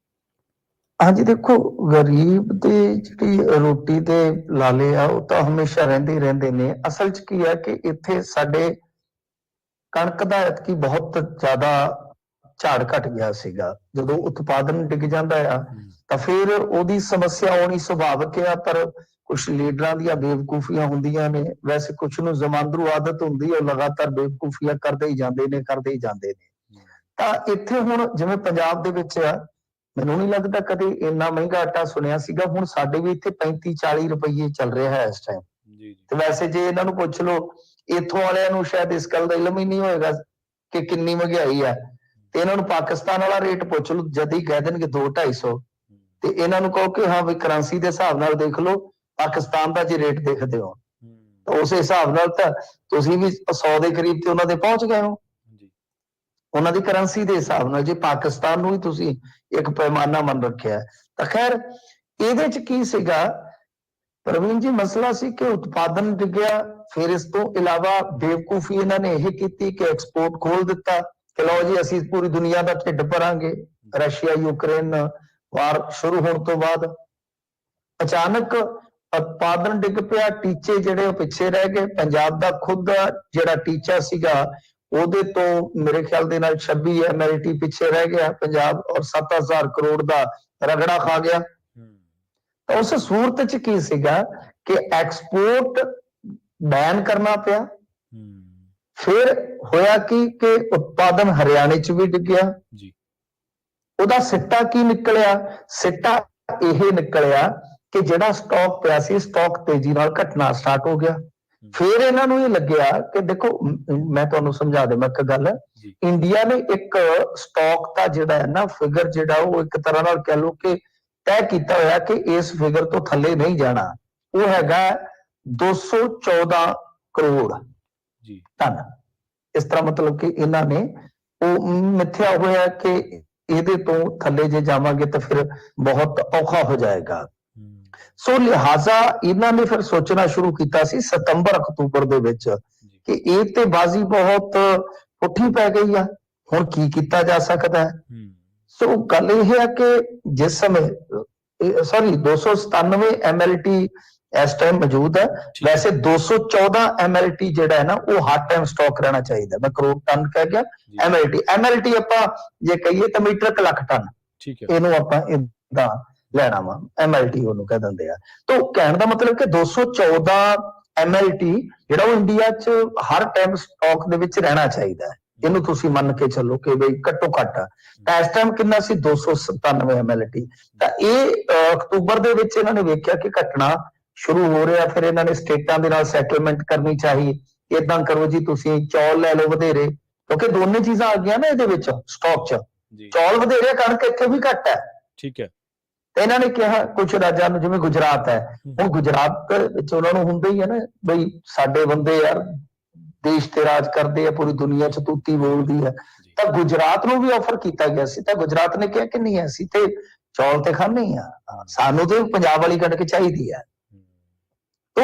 ਹਾਂਜੀ ਦੇਖੋ, ਗਰੀਬ ਦੀ ਜਿਹੜੀ ਰੋਟੀ ਦੇ ਲਾਲੇ ਆ, ਉਹ ਤਾਂ ਹਮੇਸ਼ਾ ਰਹਿੰਦੇ ਹੀ ਰਹਿੰਦੇ ਨੇ। ਅਸਲ ਚ ਕੀ ਹੈ ਕਿ ਇੱਥੇ ਸਾਡੇ ਕਣਕ ਦਾ ਐਤਕੀ ਬਹੁਤ ਜ਼ਿਆਦਾ ਝਾੜ ਘਟ ਗਿਆ ਸੀਗਾ। ਜਦੋਂ ਉਤਪਾਦਨ ਡਿੱਗ ਜਾਂਦਾ ਆ, ਤਾਂ ਫਿਰ ਉਹਦੀ ਸਮੱਸਿਆ ਆਉਣੀ ਸੁਭਾਵਿਕ ਆ। ਪਰ ਕੁਝ ਲੀਡਰਾਂ ਦੀਆਂ ਬੇਵਕੂਫੀਆਂ ਹੁੰਦੀਆਂ ਨੇ। ਵੈਸੇ ਕੁਝ ਨੂੰ ਜ਼ਮਾਂਦਰੂ ਆਦਤ ਹੁੰਦੀ ਹੈ, ਲਗਾਤਾਰ ਬੇਵਕੂਫੀਆਂ ਕਰਦੇ ਹੀ ਜਾਂਦੇ ਨੇ। ਤਾਂ ਇੱਥੇ ਹੁਣ ਜਿਵੇਂ ਪੰਜਾਬ ਦੇ ਵਿੱਚ ਆ, ਮੈਨੂੰ ਨਹੀਂ ਲੱਗਦਾ ਕਦੇ ਇੰਨਾ ਮਹਿੰਗਾ ਆਟਾ ਸੁਣਿਆ ਸੀਗਾ। ਹੁਣ ਸਾਡੇ ਵੀ ਇੱਥੇ 35-40 ਰੁਪਏ ਚੱਲ ਰਿਹਾ ਹੈ ਇਸ ਟਾਈਮ। ਤੇ ਵੈਸੇ ਜੇ ਇਹਨਾਂ ਨੂੰ ਪੁੱਛ ਲਓ, ਇੱਥੋਂ ਵਾਲਿਆਂ ਨੂੰ ਸ਼ਾਇਦ ਇਸ ਗੱਲ ਦਾ ਇਲਮ ਹੀ ਨਹੀਂ ਹੋਏਗਾ ਕਿ ਕਿੰਨੀ ਮਹਿੰਗਾਈ ਆ। ਤੇ ਇਹਨਾਂ ਨੂੰ ਪਾਕਿਸਤਾਨ ਵਾਲਾ ਰੇਟ ਪੁੱਛ ਲਓ, ਜਦ ਹੀ ਕਹਿ ਦੇਣਗੇ 200-250। ਤੇ ਇਹਨਾਂ ਨੂੰ ਕਹੋ ਕਿ ਹਾਂ ਵੀ ਕਰੰਸੀ ਦੇ ਹਿਸਾਬ ਨਾਲ ਦੇਖ ਲਓ, ਪਾਕਿਸਤਾਨ ਦਾ ਜੇ ਰੇਟ ਦੇਖਦੇ ਹੋ ਤਾਂ ਉਸ ਹਿਸਾਬ ਨਾਲ ਤਾਂ ਤੁਸੀਂ ਵੀ 100 ਦੇ ਕਰੀਬ ਤੇ ਉਹਨਾਂ ਦੇ ਪਹੁੰਚ ਗਏ ਹੋ, ਉਹਨਾਂ ਦੀ ਕਰੰਸੀ ਦੇ ਹਿਸਾਬ ਨਾਲ। ਜੇ ਪਾਕਿਸਤਾਨ ਨੂੰ ਵੀ ਤੁਸੀਂ ਇੱਕ ਪੈਮਾਨਾ ਮੰਨ ਰੱਖਿਆ। ਤਾਂ ਖੈਰ ਇਹਦੇ ਚ ਕੀ ਸੀਗਾ ਪ੍ਰਵੀਨ ਜੀ ਮਸਲਾ ਸੀ ਕਿ ਉਤਪਾਦਨ ਡਿੱਗਿਆ, ਫਿਰ ਇਸ ਤੋਂ ਇਲਾਵਾ ਬੇਵਕੂਫੀ ਇਹਨਾਂ ਨੇ ਇਹ ਕੀਤੀ ਕਿ ਐਕਸਪੋਰਟ ਖੋਲ ਦਿੱਤਾ ਕਿ ਲਓ ਜੀ ਅਸੀਂ ਪੂਰੀ ਦੁਨੀਆ ਦਾ ਢਿੱਡ ਭਰਾਂਗੇ। ਰਸ਼ੀਆ ਯੂਕਰੇਨ ਵਾਰ ਸ਼ੁਰੂ ਹੋਣ ਤੋਂ ਬਾਅਦ ਅਚਾਨਕ ਉਤਪਾਦਨ ਡਿੱਗ ਪਿਆ, ਟੀਚੇ ਜਿਹੜੇ ਉਹ ਪਿੱਛੇ ਰਹਿ ਗਏ। ਪੰਜਾਬ ਦਾ ਖੁਦ ਦਾ ਜਿਹੜਾ ਟੀਚਾ ਸੀਗਾ ਉਹਦੇ ਤੋਂ ਮੇਰੇ ਖਿਆਲ ਦੇ ਨਾਲ 26 MLT ਪਿੱਛੇ ਰਹਿ ਗਿਆ ਪੰਜਾਬ, ਔਰ 7000 ਕਰੋੜ ਦਾ ਰਗੜਾ ਖਾ ਗਿਆ। ਤਾਂ ਉਸ ਸੂਰਤ ਚ ਕੀ ਸੀਗਾ ਕਿ ਐਕਸਪੋਰਟ ਬੈਨ ਕਰਨਾ ਪਿਆ। ਫਿਰ ਹੋਇਆ ਕਿ ਉਤਪਾਦਨ ਹਰਿਆਣੇ ਚ ਵੀ ਡਿੱਗਿਆ ਜੀ। ਉਹਦਾ ਸਿੱਟਾ ਕੀ ਨਿਕਲਿਆ? ਸਿੱਟਾ ਇਹ ਨਿਕਲਿਆ ਕਿ ਜਿਹੜਾ ਸਟਾਕ ਪਿਆ ਸੀ, ਸਟਾਕ ਤੇਜ਼ੀ ਨਾਲ ਘਟਣਾ ਸਟਾਰਟ ਹੋ ਗਿਆ। ਫਿਰ ਇਹਨਾਂ ਨੂੰ ਇਹ ਲੱਗਿਆ ਕਿ ਦੇਖੋ ਮੈਂ ਤੁਹਾਨੂੰ ਸਮਝਾ ਦੇਵਾਂ ਇੱਕ ਗੱਲ, ਇੰਡੀਆ ਨੇ ਇੱਕ ਸਟਾਕ ਦਾ ਜਿਹੜਾ ਹੈ ਨਾ ਫਿਗਰ ਜਿਹੜਾ ਉਹ ਇੱਕ ਤਰ੍ਹਾਂ ਨਾਲ ਕਹਿ ਲਓ ਕਿ ਤੈਅ ਕੀਤਾ ਹੋਇਆ ਕਿ ਇਸ ਫਿਗਰ ਤੋਂ ਥੱਲੇ ਨਹੀਂ ਜਾਣਾ। ਉਹ ਹੈਗਾ 214 ਕਰੋੜ ਜੀ ਟਨ। ਇਸ ਤਰ੍ਹਾਂ ਮਤਲਬ ਕਿ ਇਹਨਾਂ ਨੇ ਉਹ ਮਿੱਥਿਆ ਹੋਇਆ ਕਿ ਇਹਦੇ ਤੋਂ ਥੱਲੇ ਜੇ ਜਾਵਾਂਗੇ ਤਾਂ ਫਿਰ ਬਹੁਤ ਔਖਾ ਹੋ ਜਾਏਗਾ। ਸੋ ਲਿਹਾਜ਼ਾ ਇਹਨਾਂ ਨੇ ਫਿਰ ਸੋਚਣਾ ਸ਼ੁਰੂ ਕੀਤਾ ਸੀ ਸਤੰਬਰ ਅਕਤੂਬਰ ਦੇ ਵਿੱਚ ਕਿ ਇਹ ਤੇ ਬਾਜ਼ੀ ਬਹੁਤ ਪੁੱਠੀ ਪੈ ਗਈ ਆ, ਹੁਣ ਕੀ ਕੀਤਾ ਜਾ ਸਕਦਾ ਹੈ। ਸੋ ਗੱਲ ਇਹ ਹੈ ਕਿ ਜਿਸ ਸਮੇਂ 297 MLT ਇਸ ਟਾਈਮ ਮੌਜੂਦ ਹੈ, ਵੈਸੇ 214 MLT ਜਿਹੜਾ ਹੈ ਨਾ ਉਹ ਹਰ ਟਾਈਮ ਸਟਾਕ ਰਹਿਣਾ ਚਾਹੀਦਾ। ਮੈਂ ਕਰੋੜ ਟਨ ਕਹਿ ਗਿਆ, MLT ਆਪਾਂ ਜੇ ਕਹੀਏ ਤਾਂ ਮੀਟਰ ਕ ਲੱਖ ਟਨ, ਇਹਨੂੰ ਆਪਾਂ ਏਦਾਂ ਲੈਣਾ ਵਾ, MLT ਉਹਨੂੰ ਕਹਿ ਦਿੰਦੇ ਆ। ਤਾਂ ਕਹਿਣ ਦਾ ਮਤਲਬ ਕਿ 214 MLT ਜਿਹੜਾ ਉਹ ਇੰਡੀਆ 'ਚ ਹਰ ਟਾਈਮ ਸਟਾਕ ਦੇ ਵਿੱਚ ਰਹਿਣਾ ਚਾਹੀਦਾ ਹੈ। ਇਹਨੂੰ ਤੁਸੀਂ ਮੰਨ ਕੇ ਚੱਲੋ ਕਿ ਬਈ ਘੱਟੋ ਘੱਟ ਤਾਂ ਇਸ ਟਾਈਮ ਕਿੰਨਾ ਸੀ 297 MLT। ਤਾਂ ਇਹ ਅਕਤੂਬਰ ਦੇ ਵਿੱਚ ਇਹਨਾਂ ਨੇ ਵੇਖਿਆ ਕਿ ਘਟਣਾ ਸ਼ੁਰੂ ਹੋ ਰਿਹਾ। ਫਿਰ ਇਹਨਾਂ ਨੇ ਸਟੇਟਾਂ ਦੇ ਨਾਲ ਸੈਟਲਮੈਂਟ ਕਰਨੀ ਚਾਹੀ, ਏਦਾਂ ਕਰੋ ਜੀ ਤੁਸੀਂ ਚੌਲ ਲੈ ਲਓ ਵਧੇਰੇ, ਕਿਉਂਕਿ ਦੋਨੇ ਚੀਜ਼ਾਂ ਆ ਗਈਆਂ ਨਾ ਇਹਦੇ ਵਿੱਚ ਸਟਾਕ 'ਚ, ਚੌਲ ਵਧੇਰੇ, ਕਣਕ ਇੱਥੇ ਵੀ ਘੱਟ ਹੈ। ਠੀਕ ਹੈ। ਤੇ ਇਹਨਾਂ ਨੇ ਕਿਹਾ ਕੁਝ ਰਾਜਾਂ ਨੂੰ, ਜਿਵੇਂ ਗੁਜਰਾਤ ਹੈ, ਹੁਣ ਗੁਜਰਾਤ ਵਿੱਚ ਉਹਨਾਂ ਨੂੰ ਹੁੰਦਾ ਹੀ ਹੈ ਨਾ ਬਈ ਸਾਡੇ ਬੰਦੇ ਯਾਰ ਦੇਸ਼ ਤੇ ਰਾਜ ਕਰਦੇ ਆ, ਪੂਰੀ ਦੁਨੀਆ 'ਚ ਤੂਤੀ ਬੋਲਦੀ ਹੈ। ਤਾਂ ਗੁਜਰਾਤ ਨੂੰ ਵੀ ਆਫਰ ਕੀਤਾ ਗਿਆ ਸੀ, ਤਾਂ ਗੁਜਰਾਤ ਨੇ ਕਿਹਾ ਕਿ ਨਹੀਂ ਅਸੀਂ ਤੇ ਚੌਲ ਤੇ ਖਾਂਦੇ ਹੀ ਆ, ਸਾਨੂੰ ਤੇ ਪੰਜਾਬ ਵਾਲੀ ਕਣਕ ਚਾਹੀਦੀ ਹੈ। ਤੋ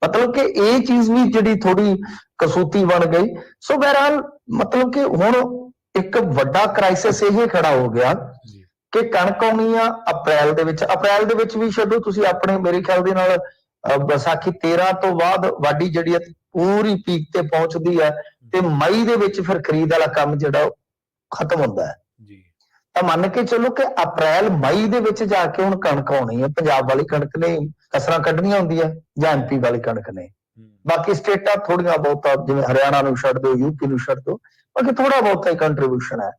ਮਤਲਬ ਕਿ ਇਹ ਚੀਜ਼ ਵੀ ਜਿਹੜੀ ਥੋੜੀ ਕਸੂਤੀ ਬਣ ਗਈ। ਸੋ ਬਹਰਹਾਲ ਮਤਲਬ ਕਿ ਹੁਣ ਇੱਕ ਵੱਡਾ ਕ੍ਰਾਈਸਿਸ ਇਹ ਖੜਾ ਹੋ ਗਿਆ ਕਿ ਕਣਕ ਆਉਣੀ ਆ ਅਪ੍ਰੈਲ ਦੇ ਵਿੱਚ। ਅਪ੍ਰੈਲ ਦੇ ਵਿੱਚ ਵੀ ਛੱਡੋ ਤੁਸੀਂ, ਆਪਣੇ ਮੇਰੇ ਖਿਆਲ ਦੇ ਨਾਲ ਵਿਸਾਖੀ 13 ਤੋਂ ਬਾਅਦ ਵਾਢੀ ਜਿਹੜੀ ਹੈ ਪੂਰੀ ਪੀਕ ਤੇ ਪਹੁੰਚਦੀ ਹੈ, ਤੇ ਮਈ ਦੇ ਵਿੱਚ ਫਿਰ ਖਰੀਦ ਵਾਲਾ ਕੰਮ ਜਿਹੜਾ ਖਤਮ ਹੁੰਦਾ ਹੈ ਜੀ। ਤਾਂ ਮੰਨ ਕੇ ਚਲੋ ਕਿ ਅਪ੍ਰੈਲ ਮਈ ਦੇ ਵਿੱਚ ਜਾ ਕੇ ਹੁਣ ਕਣਕ ਆਉਣੀ ਹੈ। ਪੰਜਾਬ ਵਾਲੀ ਕਣਕ ਨੇ ਕਸਰਾਂ ਕੱਢਣੀਆਂ ਹੁੰਦੀਆਂ ਜਾਂ MP ਵਾਲੀ ਕਣਕ ਨੇ। ਬਾਕੀ ਸਟੇਟਾਂ ਥੋੜੀਆਂ ਬਹੁਤਾ, ਜਿਵੇਂ ਹਰਿਆਣਾ ਨੂੰ ਛੱਡ ਦਿਓ, UP ਨੂੰ ਛੱਡ ਦਿਓ, ਬਾਕੀ ਥੋੜਾ ਬਹੁਤਾ ਹੀ ਕੰਟਰੀਬਿਊਸ਼ਨ ਹੈ।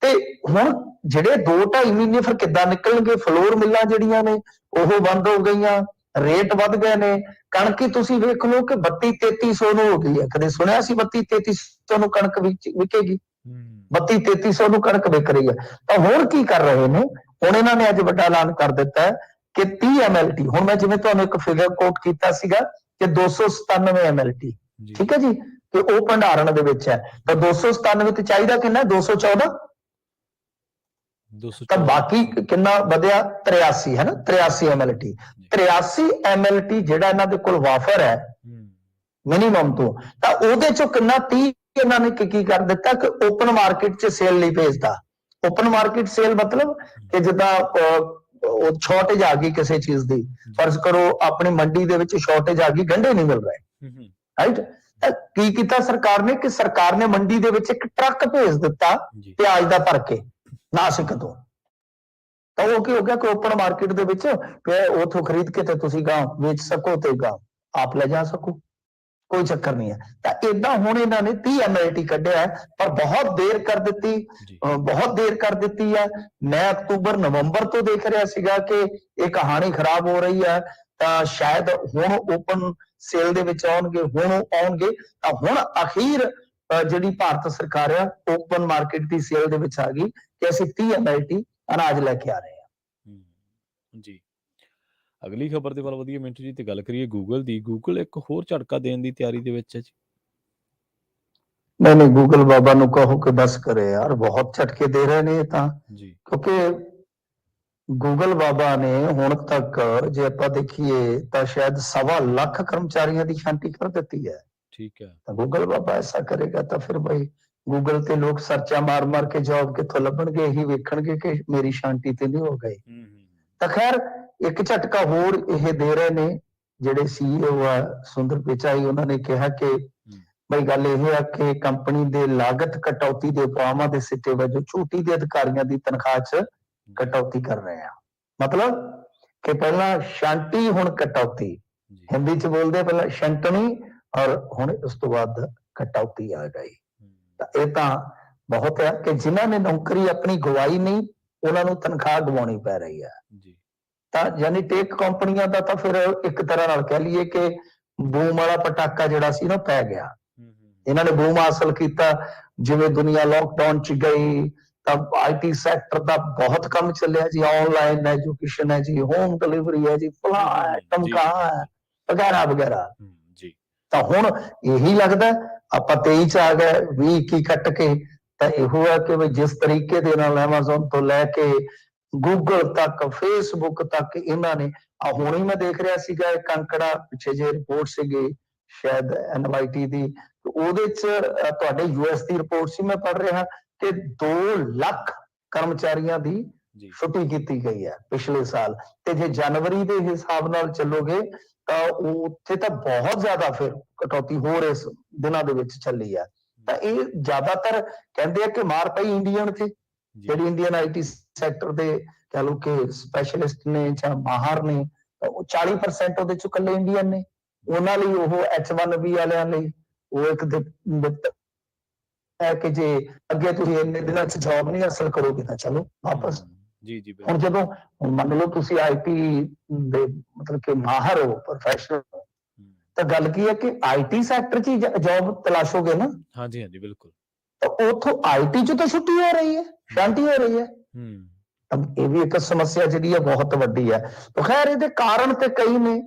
ਤੇ ਹੁਣ ਜਿਹੜੇ 2-2.5 ਮਹੀਨੇ ਫਿਰ ਕਿੱਦਾਂ ਨਿਕਲਣਗੇ? ਫਲੋਰ ਮਿੱਲਾਂ ਜਿਹੜੀਆਂ ਨੇ ਉਹ ਬੰਦ ਹੋ ਗਈਆਂ, ਰੇਟ ਵੱਧ ਗਏ ਨੇ। ਕਣਕ ਹੀ ਤੁਸੀਂ ਵੇਖ ਲਓ ਕਿ 32-3300 ਨੂੰ ਹੋ ਗਈ ਹੈ। ਕਦੇ ਸੁਣਿਆ ਸੀ 32-3300 ਨੂੰ ਕਣਕ ਵਿਕੇਗੀ? 32-3300 ਨੂੰ ਕਣਕ ਵਿਕ ਰਹੀ ਹੈ। ਤਾਂ ਹੁਣ ਕੀ ਕਰ ਰਹੇ ਨੇ? ਹੁਣ ਇਹਨਾਂ ਨੇ ਅੱਜ ਵੱਡਾ ਐਲਾਨ ਕਰ ਦਿੱਤਾ ਹੈ ਕਿ 30 MLT, ਹੁਣ ਮੈਂ ਜਿਵੇਂ ਤੁਹਾਨੂੰ ਇੱਕ ਫਿਗਰ ਕੋਟ ਕੀਤਾ ਸੀਗਾ ਕਿ 297 MLT, ਠੀਕ ਹੈ ਜੀ, ਕਿ ਉਹ ਭੰਡਾਰਨ ਦੇ ਵਿੱਚ ਹੈ। ਤਾਂ 297 ਤੇ ਚਾਹੀਦਾ ਕਿੰਨਾ? 214। ਤਾਂ ਬਾਕੀ ਕਿੰਨਾ ਵਧਿਆ? 83, ਹੈ ਨਾ, 83 MLT। 83 MLT ਜਿਹੜਾ ਇਹਨਾਂ ਦੇ ਕੋਲ ਵਾਫਰ ਹੈ ਮਿਨੀਮਮ ਤੋਂ, ਤਾਂ ਉਹਦੇ ਚੋਂ ਕਿੰਨਾ 30 ਇਹਨਾਂ ਨੇ ਕੀ ਕਰ ਦਿੱਤਾ ਕਿ ਓਪਨ ਮਾਰਕੀਟ 'ਚ ਸੇਲ ਲਈ ਭੇਜਦਾ। ਓਪਨ ਮਾਰਕੀਟ ਸੇਲ ਮਤਲਬ ਕਿ ਜਿੱਦਾਂ ਉਹ ਸ਼ਾਰਟੇਜ ਆ ਗਈ ਕਿਸੇ ਚੀਜ਼ ਦੀ, ਫਰਜ਼ ਕਰੋ ਆਪਣੀ ਮੰਡੀ ਦੇ ਵਿੱਚ ਸ਼ਾਰਟੇਜ ਆ ਗਈ, ਗੰਢੇ ਨਹੀਂ ਮਿਲ ਰਹੇ, ਰਾਈਟ। ਤਾਂ ਕੀ ਕੀਤਾ ਸਰਕਾਰ ਨੇ ਕਿ ਸਰਕਾਰ ਨੇ ਮੰਡੀ ਦੇ ਵਿੱਚ ਇੱਕ ਟਰੱਕ ਭੇਜ ਦਿੱਤਾ ਪਿਆਜ਼ ਦਾ ਭਰ ਕੇ ਨਾਸਿਕ ਤੋਂ। ਤਾਂ ਉਹ ਕੀ ਹੋ ਗਿਆ ਕਿ ਓਪਨ ਮਾਰਕੀਟ ਦੇ ਵਿੱਚ ਉਥੋਂ ਖਰੀਦ ਕੇ ਤੇ ਤੁਸੀਂ ਗਾਂ ਵੇਚ ਸਕੋ ਤੇ ਗਾਂ ਆਪ ਲੈ ਜਾ ਸਕੋ, ਕੋਈ ਚੱਕਰ ਨਹੀਂ ਹੈ। ਤਾਂ ਏਦਾਂ ਹੁਣ ਇਹਨਾਂ ਨੇ 30 MLT ਕੱਢਿਆ, ਪਰ ਬਹੁਤ ਦੇਰ ਕਰ ਦਿੱਤੀ, ਬਹੁਤ ਦੇਰ ਕਰ ਦਿੱਤੀ ਹੈ। ਮੈਂ ਅਕਤੂਬਰ ਨਵੰਬਰ ਤੋਂ ਦੇਖ ਰਿਹਾ ਸੀਗਾ ਕਿ ਇਹ ਕਹਾਣੀ ਖਰਾਬ ਹੋ ਰਹੀ ਹੈ, ਤਾਂ ਸ਼ਾਇਦ ਹੁਣ ਓਪਨ ਸੇਲ ਦੇ ਵਿੱਚ ਆਉਣਗੇ, ਹੁਣ ਆਉਣਗੇ। ਤਾਂ ਹੁਣ ਅਖੀਰ ਜਿਹੜੀ ਭਾਰਤ ਸਰਕਾਰ ਆ ਓਪਨ ਮਾਰਕੀਟ ਦੀ ਸੇਲ ਦੇ ਵਿੱਚ ਆ ਗਈ ਕਿ ਅਸੀਂ 30 MLT ਅਨਾਜ ਲੈ ਕੇ ਆ ਰਹੇ ਹਾਂ ਜੀ। ਅਗਲੀ ਖਬਰ ਦੇ ਵੱਲ ਵਧੀਆ ਮਿੰਟੂ ਜੀ, ਤੇ ਗੱਲ ਕਰੀਏ ਗੂਗਲ ਦੀ। ਗੂਗਲ ਇੱਕ ਹੋਰ ਝਟਕਾ ਦੇਣ ਦੀ ਤਿਆਰੀ ਦੇ ਵਿੱਚ ਹੈ ਜੀ। ਨਹੀਂ ਗੂਗਲ ਬਾਬਾ ਨੂੰ ਕਹੋ ਕਿ ਬਸ ਕਰੇ ਯਾਰ, ਬਹੁਤ ਝਟਕੇ ਦੇ ਰਹੇ ਨੇ ਇਹ ਤਾਂ ਜੀ। ਕਿਉਂਕਿ ਗੂਗਲ ਬਾਬਾ ਨੇ ਹੁਣ ਤੱਕ ਜੇ ਆਪਾਂ ਦੇਖੀਏ ਤਾਂ ਸ਼ਾਇਦ 1.25 ਲੱਖ ਕਰਮਚਾਰੀਆਂ ਦੀ ਛਾਂਟੀ ਕਰ ਦਿੱਤੀ ਹੈ। ਠੀਕ ਹੈ। ਤਾਂ ਗੂਗਲ ਬਾਬਾ ਐਸਾ ਕਰੇਗਾ ਤਾਂ ਫਿਰ ਬਈ ਗੂਗਲ ਤੇ ਲੋਕ ਸਰਚਾ ਮਾਰ ਮਾਰ ਕੇ ਜੌਬ ਕਿੱਥੋਂ ਲੱਭਣਗੇ? ਇਹੀ ਵੇਖਣਗੇ ਕਿ ਮੇਰੀ ਸ਼ਾਂਤੀ ਤੇ ਨਹੀਂ ਹੋ ਗਈ। ਤਾਂ ਖੈਰ ਇੱਕ ਝਟਕਾ ਹੋਰ ਇਹ ਦੇ ਰਹੇ ਨੇ ਜਿਹੜੇ CEO ਆ ਸੁੰਦਰ ਪਿਚਾਈ, ਉਹਨਾਂ ਨੇ ਕਿਹਾ ਕਿ ਬਈ ਗੱਲ ਇਹ ਹੈ ਕਿ ਕੰਪਨੀ ਦੇ ਲਾਗਤ ਕਟੌਤੀ ਦੇ ਉਪਾਵਾਂ ਦੇ ਸਿੱਟੇ ਵਜੋਂ ਛੋਟੀ ਦੇ ਅਧਿਕਾਰੀਆਂ ਦੀ ਤਨਖਾਹ 'ਚ ਕਟੌਤੀ ਕਰ ਰਹੇ ਆ। ਮਤਲਬ ਕਿ ਪਹਿਲਾਂ ਸ਼ਾਂਤੀ, ਹੁਣ ਕਟੌਤੀ। ਹਿੰਦੀ 'ਚ ਬੋਲਦੇ ਆ ਪਹਿਲਾਂ ਸ਼ੰਟਣੀ ਔਰ ਹੁਣ ਉਸ ਤੋਂ ਬਾਅਦ ਕਟੌਤੀ ਆ ਗਈ। ਤਾਂ ਇਹ ਤਾਂ ਬਹੁਤ ਹੈ ਕਿ ਜਿਨ੍ਹਾਂ ਨੇ ਨੌਕਰੀ ਆਪਣੀ ਗਵਾਈ ਨਹੀਂ, ਉਹਨਾਂ ਨੂੰ ਤਨਖਾਹ ਗਵਾਉਣੀ ਪੈ ਰਹੀ ਹੈ। ਤਾਂ ਯਾਨੀ ਟੇਕ ਕੰਪਨੀਆਂ ਦਾ ਤਾਂ ਫਿਰ ਇੱਕ ਤਰ੍ਹਾਂ ਨਾਲ ਕਹਿ ਲਈਏ ਕਿ ਬੂਮ ਵਾਲਾ ਪਟਾਕਾ ਜਿਹੜਾ ਸੀ ਨਾ ਪੈ ਗਿਆ। ਇਹਨਾਂ ਨੇ ਬੂਮ ਹਾਸਲ ਕੀਤਾ। ਜਿਵੇਂ ਦੁਨੀਆ ਲੋਕਡਾਊਨ 'ਚ ਗਈ ਤਾਂ IT ਸੈਕਟਰ ਦਾ ਬਹੁਤ ਕੰਮ ਚੱਲਿਆ ਜੀ। ਆਨਲਾਈਨ ਐਜੂਕੇਸ਼ਨ ਹੈ ਜੀ, ਹੋਮ ਡਿਲੀਵਰੀ ਹੈ ਜੀ, ਫਲਾਣਾ ਹੈ, ਟਮਕਾਣਾ ਹੈ, ਵਗੈਰਾ ਵਗੈਰਾ। ਤਾਂ ਹੁਣ ਇਹੀ ਲੱਗਦਾ ਆਪਾਂ 23 'ਚ ਆ ਗਏ, 20-21 ਕੱਟ ਕੇ। ਤਾਂ ਇਹੋ ਹੈ ਕਿ ਜਿਸ ਤਰੀਕੇ ਦੇ ਨਾਲ Amazon ਤੋਂ ਲੈ ਕੇ ਗੂਗਲ ਤੱਕ, ਫੇਸਬੁੱਕ ਤੱਕ ਇਹਨਾਂ ਨੇ ਹੁਣ ਹੀ ਮੈਂ ਦੇਖ ਰਿਹਾ ਸੀਗਾ ਇੱਕ ਅੰਕੜਾ, ਪਿੱਛੇ ਜੇ ਰਿਪੋਰਟ ਸੀਗੀ ਸ਼ਾਇਦ NYT ਦੀ, ਉਹਦੇ 'ਚ ਤੁਹਾਡੇ US ਦੀ ਰਿਪੋਰਟ ਸੀ, ਮੈਂ ਪੜ੍ਹ ਰਿਹਾ ਕਿ 2 ਲੱਖ ਕਰਮਚਾਰੀਆਂ ਦੀ ਛੁੱਟੀ ਕੀਤੀ ਗਈ ਹੈ ਪਿਛਲੇ ਸਾਲ। ਤੇ ਜੇ ਜਨਵਰੀ ਦੇ ਹਿਸਾਬ ਨਾਲ ਚੱਲੋਗੇ ਤਾਂ ਉੱਥੇ ਤਾਂ ਬਹੁਤ ਜ਼ਿਆਦਾ ਫਿਰ ਕਟੌਤੀ ਹੋਰ ਇਸ ਦਿਨਾਂ ਦੇ ਵਿੱਚ ਚੱਲੀ ਹੈ। ਤਾਂ ਇਹ ਜ਼ਿਆਦਾਤਰ ਕਹਿੰਦੇ ਆ ਕਿ ਮਾਰ ਪਈ ਇੰਡੀਅਨ ਤੇ, ਜਿਹੜੀ ਇੰਡੀਅਨ IT ਸੈਕਟਰ ਦੇ ਕਹਿ ਲਓ ਕਿ ਸਪੈਸ਼ਲਿਸਟ ਨੇ ਜਾਂ ਮਾਹਰ ਨੇ, ਉਹ 40% ਉਹਦੇ ਚੋਂ ਇਕੱਲੇ ਇੰਡੀਅਨ ਨੇ। ਉਹਨਾਂ ਲਈ ਉਹ H1B ਵਾਲਿਆਂ ਲਈ ਉਹ ਇੱਕ ਹੈ ਕਿ ਜੇ ਅੱਗੇ ਤੁਸੀਂ ਇੰਨੇ ਦਿਨਾਂ 'ਚ ਜੌਬ ਨਹੀਂ ਹਾਸਲ ਕਰੋਗੇ ਤਾਂ ਚਲੋ ਵਾਪਸ। ਹੁਣ ਜਦੋਂ ਮੰਨ ਲਓ ਤੁਸੀਂ IT ਦੇ ਮਤਲਬ ਕਿ ਮਾਹਰ ਹੋ, ਪ੍ਰੋਫੈਸ਼ਨਲ ਹੋ, ਤਾਂ ਗੱਲ ਕੀ ਹੈ ਕਿ IT ਸੈਕਟਰ 'ਚ ਹੀ ਜੌਬ ਤਲਾਸ਼ੋਗੇ ਨਾ। ਹਾਂਜੀ, ਬਿਲਕੁਲ। ਤਾਂ ਉੱਥੋਂ IT 'ਚ ਤਾਂ ਛੁੱਟੀ ਹੋ ਰਹੀ ਹੈ, ਸ਼ਾਂਤੀ ਹੋ ਰਹੀ ਹੈ। ਤਾਂ ਇਹ ਵੀ ਇੱਕ ਸਮੱਸਿਆ ਜਿਹੜੀ ਹੈ ਬਹੁਤ ਵੱਡੀ ਹੈ। ਤਾਂ ਖੈਰ ਇਹਦੇ ਕਾਰਨ ਤੇ ਕਈ ਨੇ।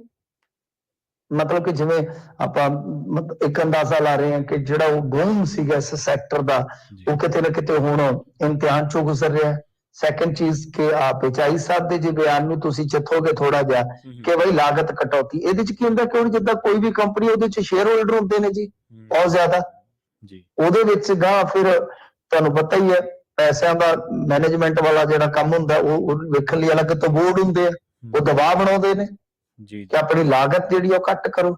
ਮਤਲਬ ਕਿ ਜਿਵੇਂ ਆਪਾਂ ਇੱਕ ਅੰਦਾਜ਼ਾ ਲਾ ਰਹੇ ਹਾਂ ਕਿ ਜਿਹੜਾ ਉਹ ਬੂਮ ਸੀਗਾ ਇਸ ਸੈਕਟਰ ਦਾ, ਉਹ ਕਿਤੇ ਨਾ ਕਿਤੇ ਹੁਣ ਇਮਤਿਹਾਨ 'ਚੋਂ ਗੁਜ਼ਰ ਰਿਹਾ ਹੈ। ਸੈਕੰਡ ਚੀਜ਼ ਕਿ ਪਿਚਾਈ ਸਾਹਿਬ ਦੇ ਜੇ ਬਿਆਨ ਨੂੰ ਤੁਸੀਂ ਚੱਥੋਗੇ ਥੋੜਾ ਜਿਹਾ ਕਿ ਬਈ ਲਾਗਤ ਕਟੌਤੀ, ਇਹਦੇ 'ਚ ਕੀ ਹੁੰਦਾ ਕਿ ਹੁਣ ਜਿੱਦਾਂ ਕੋਈ ਵੀ ਕੰਪਨੀ, ਉਹਦੇ 'ਚ ਸ਼ੇਅਰ ਹੋਲਡਰ ਹੁੰਦੇ ਨੇ ਜੀ ਬਹੁਤ ਜ਼ਿਆਦਾ। ਉਹਦੇ ਵਿੱਚ ਗਾਂ ਫਿਰ ਤੁਹਾਨੂੰ ਪਤਾ ਹੀ ਹੈ ਪੈਸਿਆਂ ਦਾ ਮੈਨੇਜਮੈਂਟ ਵਾਲਾ ਜਿਹੜਾ ਕੰਮ ਹੁੰਦਾ, ਉਹ ਵੇਖਣ ਲਈ ਅਲੱਗ ਤੋਂ ਬੋਰਡ ਹੁੰਦੇ ਆ, ਉਹ ਦਬਾਅ ਬਣਾਉਂਦੇ ਨੇ ਕਿ ਆਪਣੀ ਲਾਗਤ ਜਿਹੜੀ ਉਹ ਘੱਟ ਕਰੋ।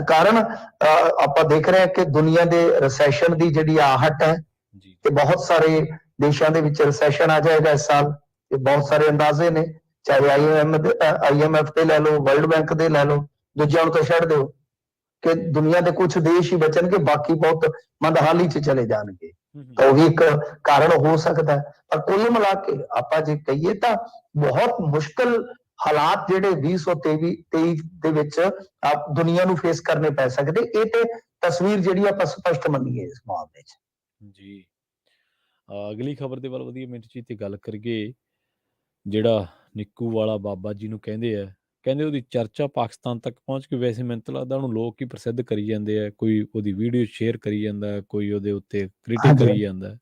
ਕਾਰਨ ਆਪਾਂ ਦੇਖ ਰਹੇ ਹਾਂ ਕਿ ਦੁਨੀਆ ਦੇ ਰਿਸੈਸ਼ਨ ਦੀ ਜਿਹੜੀ ਆਹਟ ਹੈ, ਕਿ ਬਹੁਤ ਸਾਰੇ ਦੇਸ਼ਾਂ ਦੇ ਵਿੱਚ ਰਿਸੈਸ਼ਨ ਆ ਜਾਏਗਾ ਇਸ ਸਾਲ। ਇਹ ਬਹੁਤ ਸਾਰੇ ਅੰਦਾਜ਼ੇ ਨੇ, ਚਾਹੇ IMF ਤੇ ਲੈ ਲਓ, ਵਰਲਡ ਬੈਂਕ ਦੇ ਲੈ ਲਓ, ਦੂਜਿਆਂ ਨੂੰ ਤਾਂ ਛੱਡ ਦਿਓ ਕਿ ਦੁਨੀਆ ਦੇ ਕੁਝ ਦੇਸ਼ ਹੀ ਬਚਣਗੇ, ਬਾਕੀ ਬਹੁਤ ਮੰਦਹਾਲੀ 'ਚ ਚਲੇ ਜਾਣਗੇ। ਤਾਂ ਉਹ ਵੀ ਇੱਕ ਕਾਰਨ ਹੋ ਸਕਦਾ ਹੈ। ਪਰ ਕੁੱਲ ਮਿਲਾ ਕੇ ਆਪਾਂ ਜੇ ਕਹੀਏ ਤਾਂ ਬਹੁਤ ਮੁਸ਼ਕਲ ਹਾਲਾਤ ਜਿਹੜੇ 2023 ਦੇ ਵਿੱਚ ਦੁਨੀਆ ਨੂੰ ਫੇਸ ਕਰਨੇ ਪੈ ਸਕਦੇ। ਇਹ ਤੇ ਤਸਵੀਰ ਜਿਹੜੀ ਆਪਾਂ ਸਪਸ਼ਟ ਮੰਨੀਏ ਇਸ ਮਾਮਲੇ 'ਚ। ਜੀ, ਅਗਲੀ ਖਬਰ ਦੇ ਵੱਲ ਵਧੀਆ ਮਿੰਟ ਜੀ ਤੇ ਗੱਲ ਕਰੀਏ। ਜਿਹੜਾ ਨਿੱਕੂ ਵਾਲਾ ਬਾਬਾ ਜੀ ਨੂੰ ਕਹਿੰਦੇ ਉਹਦੀ ਚਰਚਾ ਪਾਕਿਸਤਾਨ ਤੱਕ ਪਹੁੰਚ ਕੇ, ਵੈਸੇ ਮੈਨੂੰ ਤਾਂ ਲੱਗਦਾ ਉਹਨੂੰ ਲੋਕ ਹੀ ਪ੍ਰਸਿੱਧ ਕਰੀ ਜਾਂਦੇ ਆ। ਕੋਈ ਉਹਦੀ ਵੀਡੀਓ ਸ਼ੇਅਰ ਕਰੀ ਜਾਂਦਾ, ਕੋਈ ਉਹਦੇ ਉੱਤੇ ਕ੍ਰਿਟਿਕ ਕਰੀ ਜਾਂਦਾ।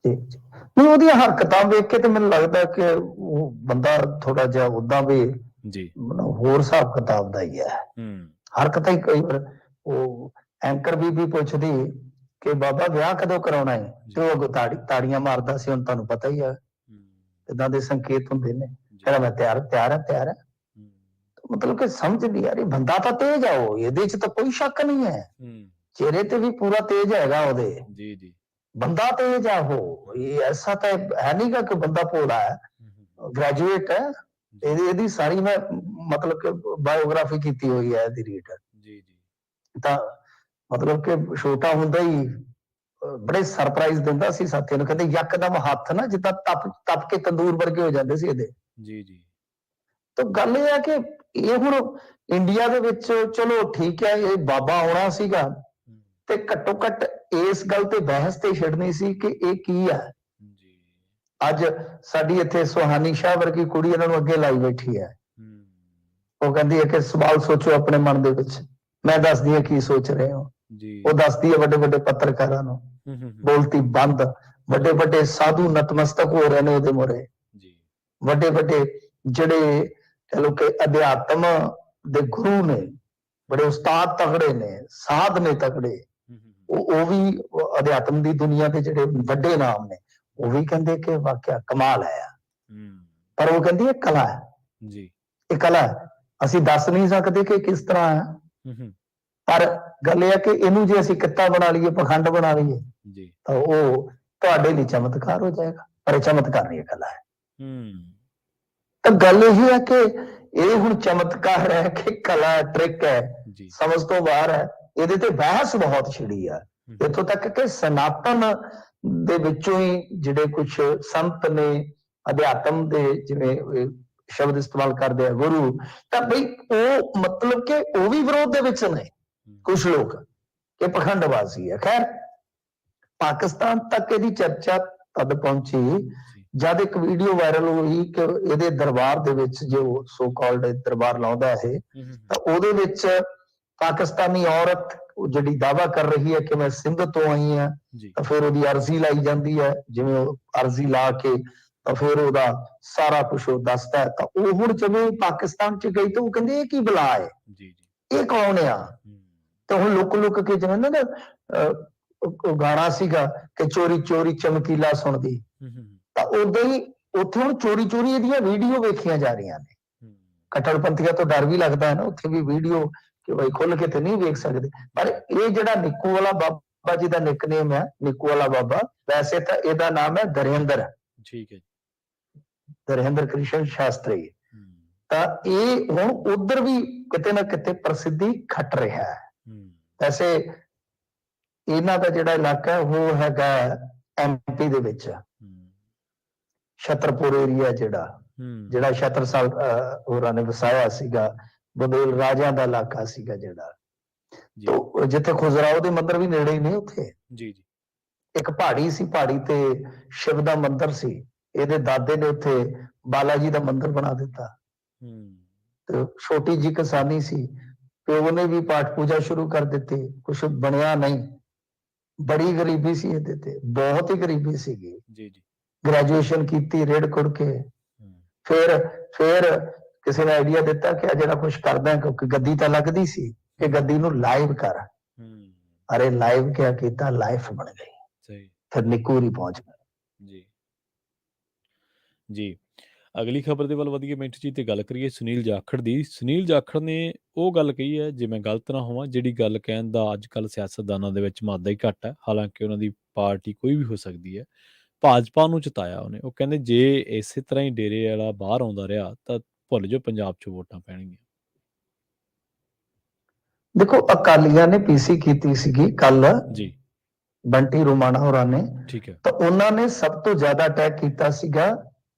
ਨਹੀਂ, ਉਹਦੀਆਂ ਹਰਕਤਾਂ ਵੇਖ ਕੇ ਤੇ ਮੈਨੂੰ ਲੱਗਦਾ ਕਿ ਉਹ ਬੰਦਾ ਥੋੜਾ ਜਿਹਾ ਉਦਾਂ ਵੀ ਹੋਰ ਹਿਸਾਬ ਕਿਤਾਬ ਦਾ ਹੀ ਹੈ। ਹਰਕਤਾਂ ਹੀ ਕਈ ਵਾਰ ਉਹ ਐਂਕਰ ਬੀਬੀ ਪੁੱਛਦੀ ਕਿ ਬਾਬਾ ਵਿਆਹ ਕਦੋਂ ਕਰਾਉਣਾ ਹੈ, ਤੇ ਉਹ ਤਾੜੀਆਂ ਮਾਰਦਾ ਸੀ। ਹੁਣ ਤੁਹਾਨੂੰ ਪਤਾ ਹੀ ਹੈ ਕਿੱਦਾਂ ਦੇ ਸੰਕੇਤ ਹੁੰਦੇ ਨੇ। ਕਹਿੰਦਾ ਮੈਂ ਤਿਆਰ ਹੈ। ਮਤਲਬ ਕਿ ਸਮਝ ਨਹੀਂ ਆ ਰਹੀ। ਬੰਦਾ ਤਾਂ ਤੇਜ਼ ਆ, ਉਹ ਇਹਦੇ 'ਚ ਤਾਂ ਕੋਈ ਸ਼ੱਕ ਨਹੀਂ ਹੈ। ਚਿਹਰੇ ਤੇ ਵੀ ਪੂਰਾ ਤੇਜ਼ ਹੈਗਾ ਉਹਦੇ। ਬੰਦਾ ਤੇਜ਼ ਆ ਉਹ, ਇਹ ਐਸਾ ਤਾਂ ਹੈ ਨਹੀਂਗਾ ਕਿ ਬੰਦਾ ਭੋਲਾ ਹੈ। ਗ੍ਰੈਜੂਏਟ ਹੈ। ਇਹਦੀ ਸਾਰੀ ਮੈਂ ਮਤਲਬ ਕਿ ਬਾਇਓਗ੍ਰਾਫੀ ਕੀਤੀ ਹੋਈ ਹੈ ਇਹਦੀ ਰੀਡ। ਤਾਂ ਮਤਲਬ ਕਿ ਛੋਟਾ ਹੁੰਦਾ ਹੀ ਬੜੇ ਸਰਪ੍ਰਾਈਜ਼ ਦਿੰਦਾ ਸੀ ਸਾਥੀਆਂ ਨੂੰ। ਕਹਿੰਦੇ ਯਕਦਮ ਹੱਥ ਨਾ ਜਿੱਦਾਂ ਤਪ ਕੇ ਤੰਦੂਰ ਵਰਗੇ ਹੋ ਜਾਂਦੇ ਸੀ ਇਹਦੇ। ਤਾਂ ਗੱਲ ਇਹ ਹੈ ਕਿ ਇਹ ਹੁਣ ਇੰਡੀਆ ਦੇ ਵਿੱਚ ਚਲੋ ਠੀਕ ਹੈ, ਇਹ ਬਾਬਾ ਆਉਣਾ ਸੀਗਾ ਤੇ ਘੱਟੋ ਘੱਟ ਇਸ ਗੱਲ ਤੇ ਬਹਿਸ ਤੇ ਛਿੜਨੀ ਸੀ ਕਿ ਇਹ ਕੀ ਹੈ। ਅੱਜ ਸਾਡੀ ਇੱਥੇ ਸੁਹਾਨੀ ਸ਼ਾਹ ਵਰਗੀ ਕੁੜੀ ਇਹਨਾਂ ਨੂੰ ਅੱਗੇ ਲਾਈ ਬੈਠੀ ਹੈ। ਉਹ ਕਹਿੰਦੀ ਹੈ ਕਿ ਸਵਾਲ ਸੋਚੋ ਆਪਣੇ ਮਨ ਦੇ ਵਿੱਚ, ਮੈਂ ਦੱਸਦੀ ਹਾਂ ਕੀ ਸੋਚ ਰਹੇ ਹੋ। ਉਹ ਦੱਸਦੀ ਹੈ ਵੱਡੇ ਵੱਡੇ ਪੱਤਰਕਾਰਾਂ ਨੂੰ, ਬੋਲਤੀ ਬੰਦ। ਵੱਡੇ ਵੱਡੇ ਸਾਧੂ ਨਤਮਸਤਕ ਹੋ ਰਹੇ ਨੇ ਉਹਦੇ ਮੂਹਰੇ, ਜੀ ਵੱਡੇ ਵੱਡੇ ਜਿਹੜੇ ਕਹ ਲੋ ਕਿ ਅਧਿਆਤਮ ਦੇ ਗੁਰੂ ਨੇ, ਬੜੇ ਉਸਤਾਦ ਤਗੜੇ ਨੇ, ਸਾਧ ਨੇ ਤਗੜੇ, ਉਹ ਵੀ ਅਧਿਆਤਮ ਦੀ ਦੁਨੀਆ ਦੇ ਜਿਹੜੇ ਵੱਡੇ ਨਾਮ ਨੇ, ਉਹ ਵੀ ਕਹਿੰਦੇ ਕਿ ਵਾਕਿਆ ਕਮਾਲ ਹੈ। ਪਰ ਉਹ ਕਹਿੰਦੀ ਇਹ ਕਲਾ ਹੈ ਜੀ, ਇਹ ਕਲਾ ਹੈ, ਅਸੀਂ ਦੱਸ ਨਹੀਂ ਸਕਦੇ ਕਿ ਕਿਸ ਤਰ੍ਹਾਂ ਹੈ, ਪਰ ਗੱਲ ਇਹ ਹੈ ਕਿ ਇਹਨੂੰ ਜੇ ਅਸੀਂ ਕਿੱਤਾ ਬਣਾ ਲਈਏ, ਪਖੰਡ ਬਣਾ ਲਈਏ ਜੀ, ਤਾਂ ਉਹ ਤੁਹਾਡੇ ਲਈ ਚਮਤਕਾਰ ਹੋ ਜਾਏਗਾ, ਪਰ ਇਹ ਚਮਤਕਾਰ ਨਹੀਂ, ਇਹ ਕਲਾ ਹੈ। ਤਾਂ ਗੱਲ ਇਹ ਹੈ ਕਿ ਇਹ ਹੁਣ ਚਮਤਕਾਰ ਹੈ ਕਿ ਕਲਾ ਟ੍ਰਿਕ ਹੈ, ਸਮਝ ਤੋਂ ਬਾਹਰ ਹੈ। ਇਹਦੇ ਤੇ ਬਹਿਸ ਬਹੁਤ ਛਿੜੀ ਆ, ਇੱਥੋਂ ਤੱਕ ਕਿ ਸਨਾਤਨ ਦੇ ਵਿੱਚੋਂ ਹੀ ਜਿਹੜੇ ਕੁਝ ਸੰਤ ਨੇ ਅਧਿਆਤਮ ਦੇ ਜਿਵੇਂ ਸ਼ਬਦ ਇਸਤੇਮਾਲ ਕਰਦੇ ਆ ਗੁਰੂ, ਤਾਂ ਬਈ ਉਹ ਮਤਲਬ ਕਿ ਉਹ ਵੀ ਵਿਰੋਧ ਦੇ ਵਿੱਚ ਨੇ ਕੁਝ ਲੋਕ ਕਿ ਪਖੰਡਬਾਜ਼ੀ ਹੈ। ਖੈਰ ਪਾਕਿਸਤਾਨ ਤੱਕ ਇਹਦੀ ਚਰਚਾ ਤਦ ਪਹੁੰਚੀ ਜਦ ਇੱਕ ਵੀਡੀਓ ਵਾਇਰਲ ਹੋਈ ਕਿ ਇਹਦੇ ਦਰਬਾਰ ਦੇ ਵਿੱਚ ਜੋ ਸੋ ਕਾਲਡ ਦਰਬਾਰ ਲਾਉਂਦਾ ਹੈ, ਤਾਂ ਉਹਦੇ ਵਿੱਚ ਪਾਕਿਸਤਾਨੀ ਔਰਤ ਜਿਹੜੀ ਦਾਵਾ ਕਰ ਰਹੀ ਹੈ ਕਿ ਮੈਂ ਸਿੰਧ ਤੋਂ ਆਈ ਹਾਂ, ਤਾਂ ਫਿਰ ਉਹਦੀ ਅਰਜ਼ੀ ਲਾਈ ਜਾਂਦੀ ਹੈ, ਜਿਵੇਂ ਉਹ ਅਰਜ਼ੀ ਲਾ ਕੇ ਤਾਂ ਫਿਰ ਉਹਦਾ ਸਾਰਾ ਕੁਝ ਉਹ ਦੱਸਦਾ ਹੈ। ਤਾਂ ਉਹ ਹੁਣ ਜਦੋਂ ਪਾਕਿਸਤਾਨ ਚ ਗਈ ਤਾਂ ਉਹ ਕਹਿੰਦੇ ਇਹ ਕੀ ਬਲਾ ਹੈ, ਇਹ ਕੌਣ ਆ? ਤਾਂ ਹੁਣ ਲੁਕ ਲੁਕ ਕੇ ਜਿਵੇਂ ਨਾ ਉਹ ਗਾਣਾ ਸੀਗਾ ਕਿ ਚੋਰੀ ਚੋਰੀ ਚਮਕੀਲਾ ਸੁਣਦੀ, ਤਾਂ ਉਦਾਂ ਹੀ ਉੱਥੇ ਹੁਣ ਚੋਰੀ ਚੋਰੀ ਇਹਦੀਆਂ ਵੀਡੀਓ ਵੇਖੀਆਂ ਜਾ ਰਹੀਆਂ ਨੇ। ਕੱਟੜਪੰਥੀਆਂ ਤੋਂ ਡਰ ਵੀ ਲੱਗਦਾ ਹੈ ਨਾ, ਉੱਥੇ ਵੀ ਵੀਡੀਓ ਕਿ ਬਈ ਖੁੱਲ ਕੇ ਤੇ ਨਹੀਂ ਵੇਖ ਸਕਦੇ। ਪਰ ਇਹ ਜਿਹੜਾ ਨਿੱਕੂ ਵਾਲਾ ਬਾਬਾ ਜੀ ਦਾ ਨਿਕਨੇਮ ਹੈ, ਨਿੱਕੂ ਵਾਲਾ ਬਾਬਾ, ਵੈਸੇ ਤਾਂ ਇਹਦਾ ਨਾਮ ਹੈ ਦਰਿੰਦਰ, ਠੀਕ ਹੈ, ਦਰਿੰਦਰ ਕ੍ਰਿਸ਼ਨ ਸ਼ਾਸਤਰੀ। ਤਾਂ ਇਹ ਹੁਣ ਉਧਰ ਵੀ ਕਿਤੇ ਨਾ ਕਿਤੇ ਪ੍ਰਸਿੱਧੀ ਖੱਟ ਰਿਹਾ ਹੈ। ਵੈਸੇ ਇਹਨਾਂ ਦਾ ਜਿਹੜਾ ਇਲਾਕਾ ਉਹ ਹੈਗਾ MP ਦੇ ਵਿੱਚ, ਛਤਰਪੁਰ ਏਰੀਆ, ਜਿਹੜਾ ਛਤਰਸਾਲ ਹੋਰਾਂ ਨੇ ਵਸਾਇਆ ਸੀਗਾ, ਬੰਦੇਲ ਰਾਜਿਆਂ ਦਾ ਇਲਾਕਾ ਸੀਗਾ ਜਿਹੜਾ, ਤੋਂ ਜਿੱਥੇ ਖੁਜਰਾਓ ਦੇ ਮੰਦਿਰ ਵੀ ਨੇੜੇ ਹੀ ਨੇ ਉੱਥੇ। ਜੀ ਜੀ, ਇੱਕ ਪਹਾੜੀ ਸੀ, ਪਹਾੜੀ ਤੇ ਸ਼ਿਵ ਦਾ ਮੰਦਿਰ ਸੀ, ਇਹਦੇ ਦਾਦੇ ਨੇ ਉੱਥੇ ਬਾਲਾ ਜੀ ਦਾ ਮੰਦਿਰ ਬਣਾ ਦਿੱਤਾ। ਤੇ ਛੋਟੀ ਜੀ ਕਿਸਾਨੀ ਸੀ, ਪਿਓ ਨੇ ਵੀ ਪਾਠ ਪੂਜਾ ਸ਼ੁਰੂ ਕਰ ਦਿੱਤੀ, ਕੁਛ ਬਣਿਆ ਨਹੀਂ, ਬੜੀ ਗਰੀਬੀ ਸੀ ਇਹਦੇ ਤੇ, ਬਹੁਤ ਹੀ ਗਰੀਬੀ ਸੀਗੀ। ਜੀ ਜੀ, ਗ੍ਰੈਜੂਏਸ਼ਨ ਕੀਤੀ ਰੇੜ ਕੁੜ ਕੇ, ਫਿਰ ਕਿਸੇ ਨੇ ਆਈਡੀਆ ਦਿੱਤਾ ਕਿ ਆ ਜਿਹੜਾ ਕੁਝ ਕਰਦਾ, ਕਿਉਂਕਿ ਗੱਦੀ ਤਾਂ ਲੱਗਦੀ ਸੀ, ਕਿ ਗੱਦੀ ਨੂੰ ਲਾਈਵ ਕਰ। ਅਰੇ ਲਾਈਵ ਕਿਆ ਕੀਤਾ, ਲਾਈਫ ਬਣ ਗਈ। ਸਹੀ, ਫਿਰ ਨਿੱਕੂਰੀ ਪਹੁੰਚ ਗਏ। ਜੀ ਜੀ, ਅਗਲੀ ਖਬਰ ਦੇ ਵੱਲ ਵਧੀਆ ਮਿੰਟ ਜੀ ਤੇ ਗੱਲ ਕਰੀਏ ਸੁਨੀਲ ਜਾਖੜ ਦੀ। ਸੁਨੀਲ ਜਾਖੜ ਨੇ ਉਹ ਗੱਲ ਕਹੀ ਹੈ, ਜੇ ਮੈਂ ਗਲਤ ਨਾ ਹੋਵਾਂ, ਜਿਹੜੀ ਗੱਲ ਕਹਿਣ ਦਾ ਅੱਜ ਕੱਲ੍ਹ ਸਿਆਸਤਦਾਨਾਂ ਦੇ ਵਿੱਚ ਮਾਦਾ ਹੀ ਘੱਟ ਹੈ, ਹਾਲਾਂਕਿ ਉਹਨਾਂ ਦੀ ਪਾਰਟੀ ਕੋਈ ਵੀ ਹੋ ਸਕਦੀ ਹੈ। ਭਾਜਪਾ ਨੂੰ ਜਿਤਾਇਆ ਉਹਨੇ, ਉਹ ਕਹਿੰਦੇ ਜੇ ਇਸੇ ਤਰ੍ਹਾਂ ਹੀ ਡੇਰੇ ਵਾਲਾ ਬਾਹਰ ਆਉਂਦਾ ਰਿਹਾ ਤਾਂ ਭੁੱਲ ਜਾਓ ਪੰਜਾਬ 'ਚ ਵੋਟਾਂ ਪੈਣਗੀਆਂ। ਦੇਖੋ ਅਕਾਲੀਆਂ ਨੇ PC ਕੀਤੀ ਸੀਗੀ ਕੱਲ ਜੀ, ਬੰਟੀ ਰੋਮਾਣਾ ਹੋਰਾਂ ਨੇ, ਠੀਕ ਹੈ, ਤਾਂ ਉਹਨਾਂ ਨੇ ਸਭ ਤੋਂ ਜ਼ਿਆਦਾ ਅਟੈਕ ਕੀਤਾ ਸੀਗਾ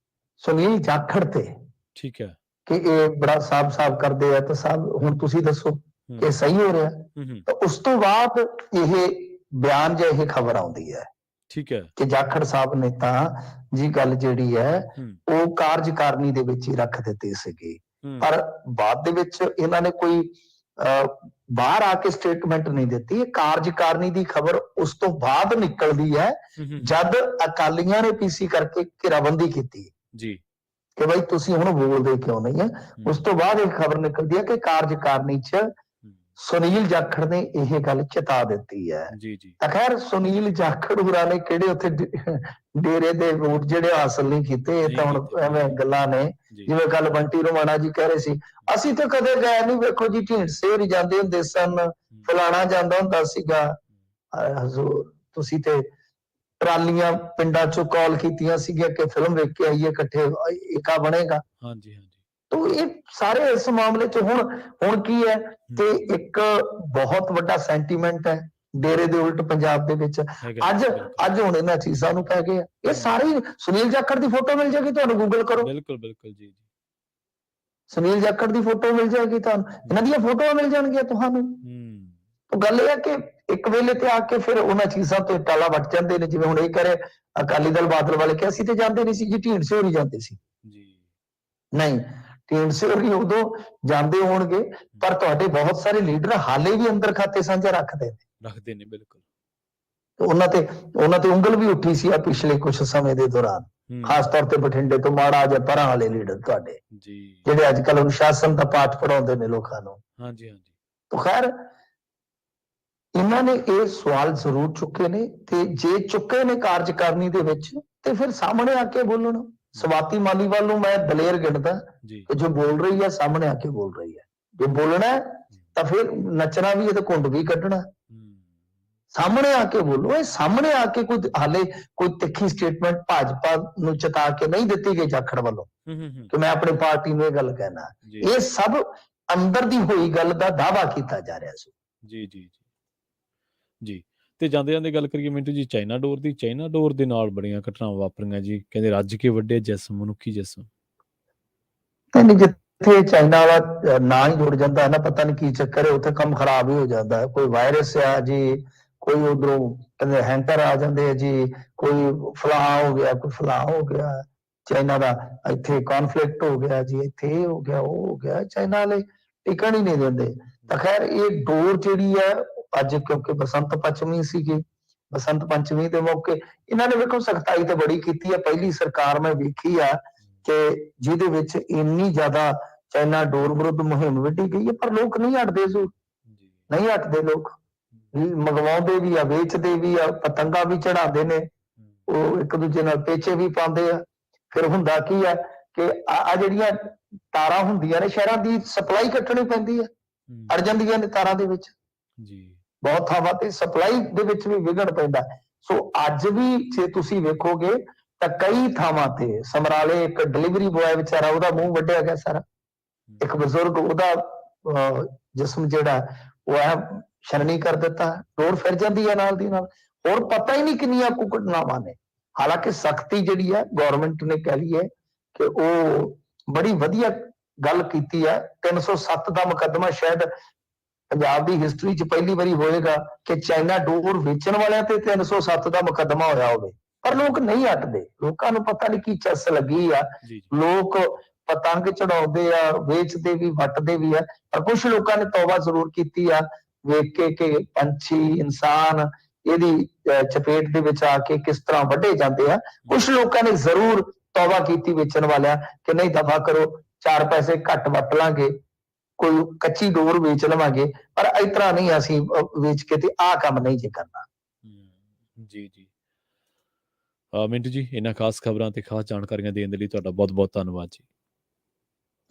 ਸੁਨੀਲ ਜਾਖੜ ਤੇ, ਠੀਕ ਹੈ, ਕਿ ਇਹ ਬੜਾ ਸਾਫ਼ ਕਰਦੇ ਆ, ਤਾਂ ਸਾਹਿਬ ਹੁਣ ਤੁਸੀਂ ਦੱਸੋ ਕਿ ਸਹੀ ਹੋ ਰਿਹਾ? ਤਾਂ ਉਸ ਤੋਂ ਬਾਅਦ ਇਹ ਬਿਆਨ ਜਾਂ ਇਹ ਖਬਰ ਆਉਂਦੀ ਹੈ, ਠੀਕ ਹੈ, ਕਿ ਜਾਖੜ ਸਾਹਿਬ ਨੇ ਤਾਂ ਜੀ ਗੱਲ ਜਿਹੜੀ ਹੈ ਉਹ ਕਾਰਜਕਾਰਨੀ ਦੇ ਵਿੱਚ ਹੀ ਰੱਖ ਦਿੱਤੀ ਸੀਗੀ, ਪਰ ਬਾਅਦ ਦੇ ਵਿੱਚ ਇਹਨਾਂ ਨੇ ਕੋਈ ਬਾਹਰ ਆ ਕੇ ਸਟੇਟਮੈਂਟ ਨਹੀਂ ਦਿੱਤੀ। ਇਹ ਕਾਰਜਕਾਰਨੀ ਦੀ ਖਬਰ ਉਸ ਤੋਂ ਬਾਅਦ ਨਿਕਲਦੀ ਹੈ ਜਦ ਅਕਾਲੀਆਂ ਨੇ PC ਕਰਕੇ ਘੇਰਾਬੰਦੀ ਕੀਤੀ ਜੀ, ਕਿ ਬਈ ਤੁਸੀਂ ਹੁਣ ਬੋਲਦੇ ਕਿਉਂ ਨਹੀਂ ਹੈ। ਉਸ ਤੋਂ ਬਾਅਦ ਇੱਕ ਖਬਰ ਨਿਕਲਦੀ ਹੈ ਕਿ ਕਾਰਜਕਾਰਨੀ 'ਚ ਸੁਨੀਲ ਜਾਖੜ ਨੇ ਇਹ ਗੱਲ ਚਿਤਾ ਦਿੱਤੀ ਹੈ। ਤਾਂ ਖੈਰ ਸੁਨੀਲ ਜਾਖੜ ਹੋਰਾਂ ਨੇ ਕਿਹੜੇ ਉੱਥੇ ਡੇਰੇ ਦੇ ਵੋਟ ਜਿਹੜੇ ਹਾਸਲ ਨਹੀਂ ਕੀਤੇ, ਇਹ ਤਾਂ ਹੁਣ ਐਵੇਂ ਗੱਲਾਂ ਨੇ। ਜਿਵੇਂ ਕੱਲ ਬੰਟੀ ਰੋਮਾਣਾ ਜੀ ਕਹਿ ਰਹੇ ਸੀ, ਅਸੀਂ ਤਾਂ ਕਦੇ ਗਏ ਨਹੀਂ, ਵੇਖੋ ਜੀ ਢੀਂਡਸੇ ਹੋਰੀ ਜਾਂਦੇ ਹੁੰਦੇ ਸਨ, ਫਲਾਣਾ ਜਾਂਦਾ ਹੁੰਦਾ ਸੀਗਾ। ਹਜ਼ੂਰ ਤੁਸੀਂ ਤੇ ਟਰਾਲੀਆਂ ਪਿੰਡਾਂ ਚੋਂ ਕਾਲ ਕੀਤੀਆਂ ਸੀਗੀਆਂ ਕਿ ਫਿਲਮ ਵੇਖ ਕੇ ਆਈਏ ਇਕੱਠੇ, ਏਕਾ ਬਣੇਗਾ। ਹਾਂਜੀ ਹਾਂਜੀ, तो ये सारे इस मामले च हुण की है कि एक बहुत वड्डा सेंटीमेंट है डेरे दे उल्ट पंजाब दे विच अज हुण इन्हां चीज़ां नूं पै गए। ये सारी सुनील जाखड़ दी फोटो मिल जाएगी तुहानूं, गूगल करो, बिल्कुल बिल्कुल जी, सुनील जाखड़ दी फोटो मिल जाएगी तुहानूं, इन्हां दीयां फोटोआं मिल जाणगीआं तुहानूं। तो गल ये है कि एक वेले ते आके फिर उन्हां चीज़ां ते टाला वट जांदे ने। जिवें हुण इह करे अकाली दल बादल वाले कि असीं ते जांदे नहीं सी जी, ढींडसे होरी जांदे सी जी, नहीं ਢੀਂਡਸੇ ਹੋਰੀ ਉਦੋਂ ਜਾਂਦੇ ਹੋਣਗੇ, ਪਰ ਤੁਹਾਡੇ ਬਹੁਤ ਸਾਰੇ ਲੀਡਰ ਹਾਲੇ ਵੀ ਅੰਦਰ ਖਾਤੇ ਸਾਂਝਾ ਰੱਖਦੇ ਨੇ। ਬਿਲਕੁਲ ਉਹਨਾਂ ਤੇ ਉਂਗਲ ਵੀ ਉੱਠੀ ਸੀ ਆ ਪਿਛਲੇ ਕੁਝ ਸਮੇਂ ਦੇ ਦੌਰਾਨ, ਖਾਸ ਤੌਰ ਤੇ ਬਠਿੰਡੇ ਤੋਂ ਮਾੜਾ ਜਿਹਾ ਪਰਾਂ ਵਾਲੇ ਲੀਡਰ ਤੁਹਾਡੇ, ਜੀ ਜਿਹੜੇ ਅੱਜ ਕੱਲ੍ਹ ਅਨੁਸ਼ਾਸਨ ਦਾ ਪਾਠ ਪੜਾਉਂਦੇ ਨੇ ਲੋਕਾਂ ਨੂੰ। ਹਾਂਜੀ ਹਾਂਜੀ ਤਾਂ ਖੈਰ ਇਹਨਾਂ ਨੇ ਇਹ ਸਵਾਲ ਜ਼ਰੂਰ ਚੁੱਕੇ ਨੇ, ਤੇ ਜੇ ਚੁੱਕੇ ਨੇ ਕਾਰਜਕਾਰਨੀ ਦੇ ਵਿੱਚ ਤੇ ਫਿਰ ਸਾਹਮਣੇ ਆ ਕੇ ਬੋਲਣ। ਸਵਾਤੀ ਮਾਲੀਵਾਲ ਨੂੰ ਮੈਂ ਦਲੇਰ ਗਿਣਦਾ ਜੀ ਕਿ ਜੋ ਬੋਲ ਰਹੀ ਹੈ ਸਾਹਮਣੇ ਆ ਕੇ ਬੋਲ ਰਹੀ ਹੈ। ਜੇ ਬੋਲਣਾ ਹੈ ਤਾਂ ਫਿਰ ਨੱਚਣਾ ਵੀ ਹੈ ਤੇ ਘੁੰਡ ਵੀ ਕੱਢਣਾ। ਸਾਹਮਣੇ ਆ ਕੇ ਬੋਲੋ। ਇਹ ਸਾਹਮਣੇ ਆ ਕੇ ਕੋਈ ਹਾਲੇ ਕੋਈ ਤਿੱਖੀ ਸਟੇਟਮੈਂਟ ਭਾਜਪਾ ਨੂੰ ਚਤਾ ਕੇ ਨਹੀਂ ਦਿੱਤੀ ਗਈ ਜਾਖੜ ਵੱਲੋਂ ਕਿ ਮੈਂ ਆਪਣੀ ਪਾਰਟੀ ਨੂੰ ਇਹ ਗੱਲ ਕਹਿਣਾ। ਜੀ ਇਹ ਸਭ ਅੰਦਰ ਦੀ ਹੋਈ ਗੱਲ ਦਾ ਦਾਅਵਾ ਕੀਤਾ ਜਾ ਰਿਹਾ ਸੀ। ਜੀ ਜੀ ਜੀ ਤੇ ਜਾਂਦੇ ਜਾਂਦੇ ਗੱਲ ਕਰੀਏ ਮਿੰਟੂ ਜੀ ਚਾਈਨਾ ਡੋਰ ਦੀ। ਚਾਈਨਾ ਡੋਰ ਦੇ ਨਾਲ ਬੜੀਆਂ ਘਟਨਾਵਾਂ ਵਾਪਰੀਆਂ ਜੀ, ਕਹਿੰਦੇ ਰੱਜ ਕੇ ਵੱਢਿਆ ਜਿਸਮ, ਮਨੁੱਖੀ ਜਿਸਮ। ਨਹੀਂ, ਜਿੱਥੇ ਚਾਈਨਾ ਵਾਲਾ ਨਾਂ ਹੀ ਜੁੜ ਜਾਂਦਾ ਹੈ ਨਾ, ਪਤਾ ਨਹੀਂ ਕੀ ਚੱਕਰ ਹੈ, ਉੱਥੇ ਕੰਮ ਖਰਾਬ ਹੀ ਹੋ ਜਾਂਦਾ ਹੈ। ਕੋਈ ਵਾਇਰਸ ਆ ਜੀ, ਕੋਈ ਉਧਰੋਂ ਕਹਿੰਦੇ ਹੈਂਕਰ ਆ ਜਾਂਦੇ ਆ ਜੀ, ਕੋਈ ਫਲਾਹ ਹੋ ਗਿਆ, ਕੋਈ ਫਲਾਹ ਹੋ ਗਿਆ। ਚਾਈਨਾ ਦਾ ਇੱਥੇ ਕੌਨਫਲਿਕਟ ਹੋ ਗਿਆ ਜੀ, ਇੱਥੇ ਇਹ ਹੋ ਗਿਆ, ਉਹ ਹੋ ਗਿਆ। ਚਾਈਨਾ ਵਾਲੇ ਟਿਕਣ ਹੀ ਨਹੀਂ ਦਿੰਦੇ। ਤਾਂ ਖੈਰ ਇਹ ਡੋਰ ਜਿਹੜੀ ਹੈ ਅੱਜ, ਕਿਉਂਕਿ ਬਸੰਤ ਪੰਚਮੀ ਸੀਗੀ, ਬਸੰਤ ਪੰਚਮੀ ਦੇ ਮੌਕੇ ਇਹਨਾਂ ਨੇ ਵੇਖੋ ਸਖਤਾਈ ਤੇ ਬੜੀ ਕੀਤੀ ਹੈ। ਪਹਿਲੀ ਸਰਕਾਰ ਮੈਂ ਵੇਖੀ ਆ ਕਿ ਜਿਹਦੇ ਵਿੱਚ ਇੰਨੀ ਜ਼ਿਆਦਾ ਚਾਈਨਾ ਡੋਰ ਵਿਰੁੱਧ ਮੁਹਿੰਮ ਵਿੱਢੀ ਗਈ ਹੈ, ਪਰ ਲੋਕ ਨਹੀਂ ਹਟਦੇ ਜ਼ਰੂਰ, ਨਹੀਂ ਹਟਦੇ ਲੋਕ। ਮੰਗਵਾਉਂਦੇ ਵੀ ਆ, ਵੇਚਦੇ ਵੀ ਆ, ਪਤੰਗਾ ਵੀ ਚੜਾਉਂਦੇ ਨੇ, ਉਹ ਇੱਕ ਦੂਜੇ ਨਾਲ ਪੇਚੇ ਵੀ ਪਾਉਂਦੇ ਆ। ਫਿਰ ਹੁੰਦਾ ਕੀ ਆ ਕਿ ਆ ਜਿਹੜੀਆਂ ਤਾਰਾਂ ਹੁੰਦੀਆਂ ਨੇ, ਸ਼ਹਿਰਾਂ ਦੀ ਸਪਲਾਈ ਕੱਟਣੀ ਪੈਂਦੀ ਹੈ, ਅੜ ਜਾਂਦੀਆਂ ਨੇ ਤਾਰਾਂ ਦੇ ਵਿੱਚ। ਬਹੁਤ ਥਾਵਾਂ ਤੇ ਸਪਲਾਈ ਦੇ ਵਿੱਚ ਵੀ ਵਿਘਨ ਪੈਂਦਾ। ਸੋ ਅੱਜ ਵੀ ਜੇ ਤੁਸੀਂ ਵੇਖੋਗੇ ਤਾਂ ਕਈ ਥਾਵਾਂ ਤੇ ਸਮਰਾਲੇ ਇੱਕ ਡਿਲੀਵਰੀ ਬॉय ਵਿਚਾਰਾ, ਉਹਦਾ ਮੂੰਹ ਵੱਢਿਆ ਗਿਆ ਸਾਰਾ। ਇੱਕ ਬਜ਼ੁਰਗ, ਉਹਦਾ ਜਿਸਮ ਜਿਹੜਾ ਉਹ ਐ ਛਨਣੀ ਕਰ ਦਿੱਤਾ। ਡੋਰ ਫਿਰ ਜਾਂਦੀ ਹੈ ਨਾਲ ਦੀ ਨਾਲ। ਹੋਰ ਪਤਾ ਹੀ ਨਹੀਂ ਕਿੰਨੀਆਂ ਕੁ ਘਟਨਾਵਾਂ ਨੇ। ਹਾਲਾਂਕਿ ਸਖਤੀ ਜਿਹੜੀ ਹੈ ਗੌਰਮੈਂਟ ਨੇ ਕਹਿ ਲਈ ਹੈ ਕਿ ਉਹ ਬੜੀ ਵਧੀਆ ਗੱਲ ਕੀਤੀ ਹੈ। 307 ਦਾ ਮੁਕੱਦਮਾ ਸ਼ਾਇਦ ਪੰਜਾਬ ਦੀ ਹਿਸਟਰੀ 'ਚ ਪਹਿਲੀ ਵਾਰੀ ਹੋਏਗਾ ਕਿ ਚਾਈਨਾ ਡੋਰ ਵੇਚਣ ਵਾਲਿਆਂ ਤੇ 307 ਦਾ ਮੁਕੱਦਮਾ ਹੋਇਆ ਹੋਵੇ। ਪਰ ਲੋਕ ਨਹੀਂ ਹਟਦੇ। ਲੋਕਾਂ ਨੂੰ ਪਤਾ ਨਹੀਂ ਕੀ ਚੱਸ ਲੱਗੀ ਆ। ਲੋਕ ਪਤੰਗ ਚੜਾਉਂਦੇ ਆ, ਵੇਚਦੇ ਵੀ, ਵੱਟਦੇ ਵੀ ਆ। ਪਰ ਕੁਝ ਲੋਕਾਂ ਨੇ ਤੌਬਾ ਜ਼ਰੂਰ ਕੀਤੀ ਆ, ਵੇਖ ਕੇ ਕਿ ਪੰਛੀ, ਇਨਸਾਨ ਇਹਦੀ ਚਪੇਟ ਦੇ ਵਿੱਚ ਆ ਕੇ ਕਿਸ ਤਰ੍ਹਾਂ ਵੱਢੇ ਜਾਂਦੇ ਆ। ਕੁਝ ਲੋਕਾਂ ਨੇ ਜ਼ਰੂਰ ਤੌਬਾ ਕੀਤੀ ਵੇਚਣ ਵਾਲਿਆਂ ਕਿ ਨਹੀਂ, ਦਫਾ ਕਰੋ, 4 ਪੈਸੇ ਘੱਟ ਵੱਟ ਲਾਂਗੇ, ਕੋਈ ਕੱਚੀ ਡੋਰ ਵੇਚ ਲਵਾਂਗੇ, ਪਰ ਇਸ ਤਰ੍ਹਾਂ ਨਹੀਂ ਅਸੀਂ ਵੇਚ ਕੇ ਤੇ ਆਹ ਕੰਮ ਨਹੀਂ ਜੇ ਕਰਨਾ। ਜੀ ਜੀ ਮਿੰਟੂ ਜੀ, ਇਹਨਾਂ ਖਾਸ ਖਬਰਾਂ ਤੇ ਖਾਸ ਜਾਣਕਾਰੀਆਂ ਦੇਣ ਦੇ ਲਈ ਤੁਹਾਡਾ ਬਹੁਤ ਬਹੁਤ ਧੰਨਵਾਦ ਜੀ।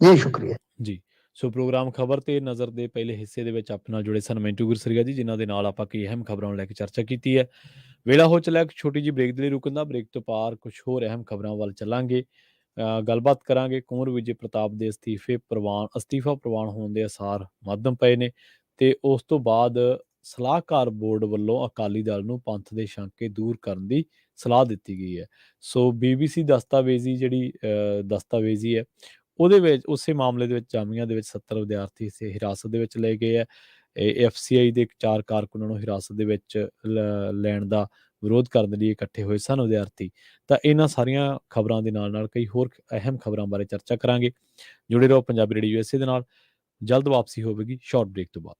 ਜੀ ਸ਼ੁਕਰੀਆ ਜੀ। ਸੋ ਪ੍ਰੋਗਰਾਮ ਖਬਰ ਤੇ ਨਜ਼ਰ ਦੇ ਪਹਿਲੇ ਹਿੱਸੇ ਦੇ ਵਿੱਚ ਆਪਣੇ ਨਾਲ ਜੁੜੇ ਸਨ ਮਿੰਟੂ ਗੁਰਸਰੀਆ ਜੀ, ਜਿਨ੍ਹਾਂ ਦੇ ਨਾਲ ਆਪਾਂ ਕਈ ਅਹਿਮ ਖਬਰਾਂ ਨੂੰ ਲੈ ਕੇ ਚਰਚਾ ਕੀਤੀ ਹੈ। ਵੇਲਾ ਹੋ ਚੱਲਿਆ ਇੱਕ ਛੋਟੀ ਜਿਹੀ ਬ੍ਰੇਕ ਦੇ ਲਈ ਰੁਕਣ ਦਾ। ਬ੍ਰੇਕ ਤੋਂ ਪਾਰ ਕੁਝ ਹੋਰ ਅਹਿਮ ਖਬਰਾਂ ਵੱਲ ਚੱਲਾਂਗੇ, ਗੱਲਬਾਤ ਕਰਾਂਗੇ। ਕੁੰਵਰ ਵਿਜੇ ਪ੍ਰਤਾਪ ਦੇ ਅਸਤੀਫਾ ਪ੍ਰਵਾਨ ਹੋਣ ਦੇ ਆਸਾਰ ਮੱਧਮ ਪਏ ਨੇ, ਤੇ ਉਸ ਤੋਂ ਬਾਅਦ ਸਲਾਹਕਾਰ ਬੋਰਡ ਵੱਲੋਂ ਅਕਾਲੀ ਦਲ ਨੂੰ ਪੰਥ ਦੇ ਸ਼ੰਕੇ ਦੂਰ ਕਰਨ ਦੀ ਸਲਾਹ ਦਿੱਤੀ ਗਈ ਹੈ। ਸੋ BBC ਦਸਤਾਵੇਜ਼ੀ ਹੈ, ਉਹਦੇ ਵਿੱਚ ਉਸੇ ਮਾਮਲੇ ਦੇ ਵਿੱਚ ਜਾਮੀਆ ਦੇ ਵਿੱਚ 70 ਵਿਦਿਆਰਥੀ ਹਿਰਾਸਤ ਦੇ ਵਿੱਚ ਲਏ ਗਏ ਹੈ। FCI ਦੇ 4 ਕਾਰਕੁਨਾਂ ਨੂੰ ਹਿਰਾਸਤ ਦੇ ਵਿੱਚ ਲੈਣ ਦਾ ਵਿਰੋਧ ਕਰਨ ਦੇ ਲਈ ਇਕੱਠੇ ਹੋਏ ਸਨ ਵਿਦਿਆਰਥੀ। ਤਾਂ ਇਹਨਾਂ ਸਾਰੀਆਂ ਖਬਰਾਂ ਦੇ ਨਾਲ ਨਾਲ ਕਈ ਹੋਰ ਅਹਿਮ ਖਬਰਾਂ ਬਾਰੇ ਚਰਚਾ ਕਰਾਂਗੇ। ਜੁੜੇ ਰਹੋ ਪੰਜਾਬੀ ਰੇਡੀਓ USA ਦੇ ਨਾਲ। ਜਲਦ ਵਾਪਸੀ ਹੋਵੇਗੀ ਸ਼ਾਰਟ ਬ੍ਰੇਕ ਤੋਂ ਬਾਅਦ।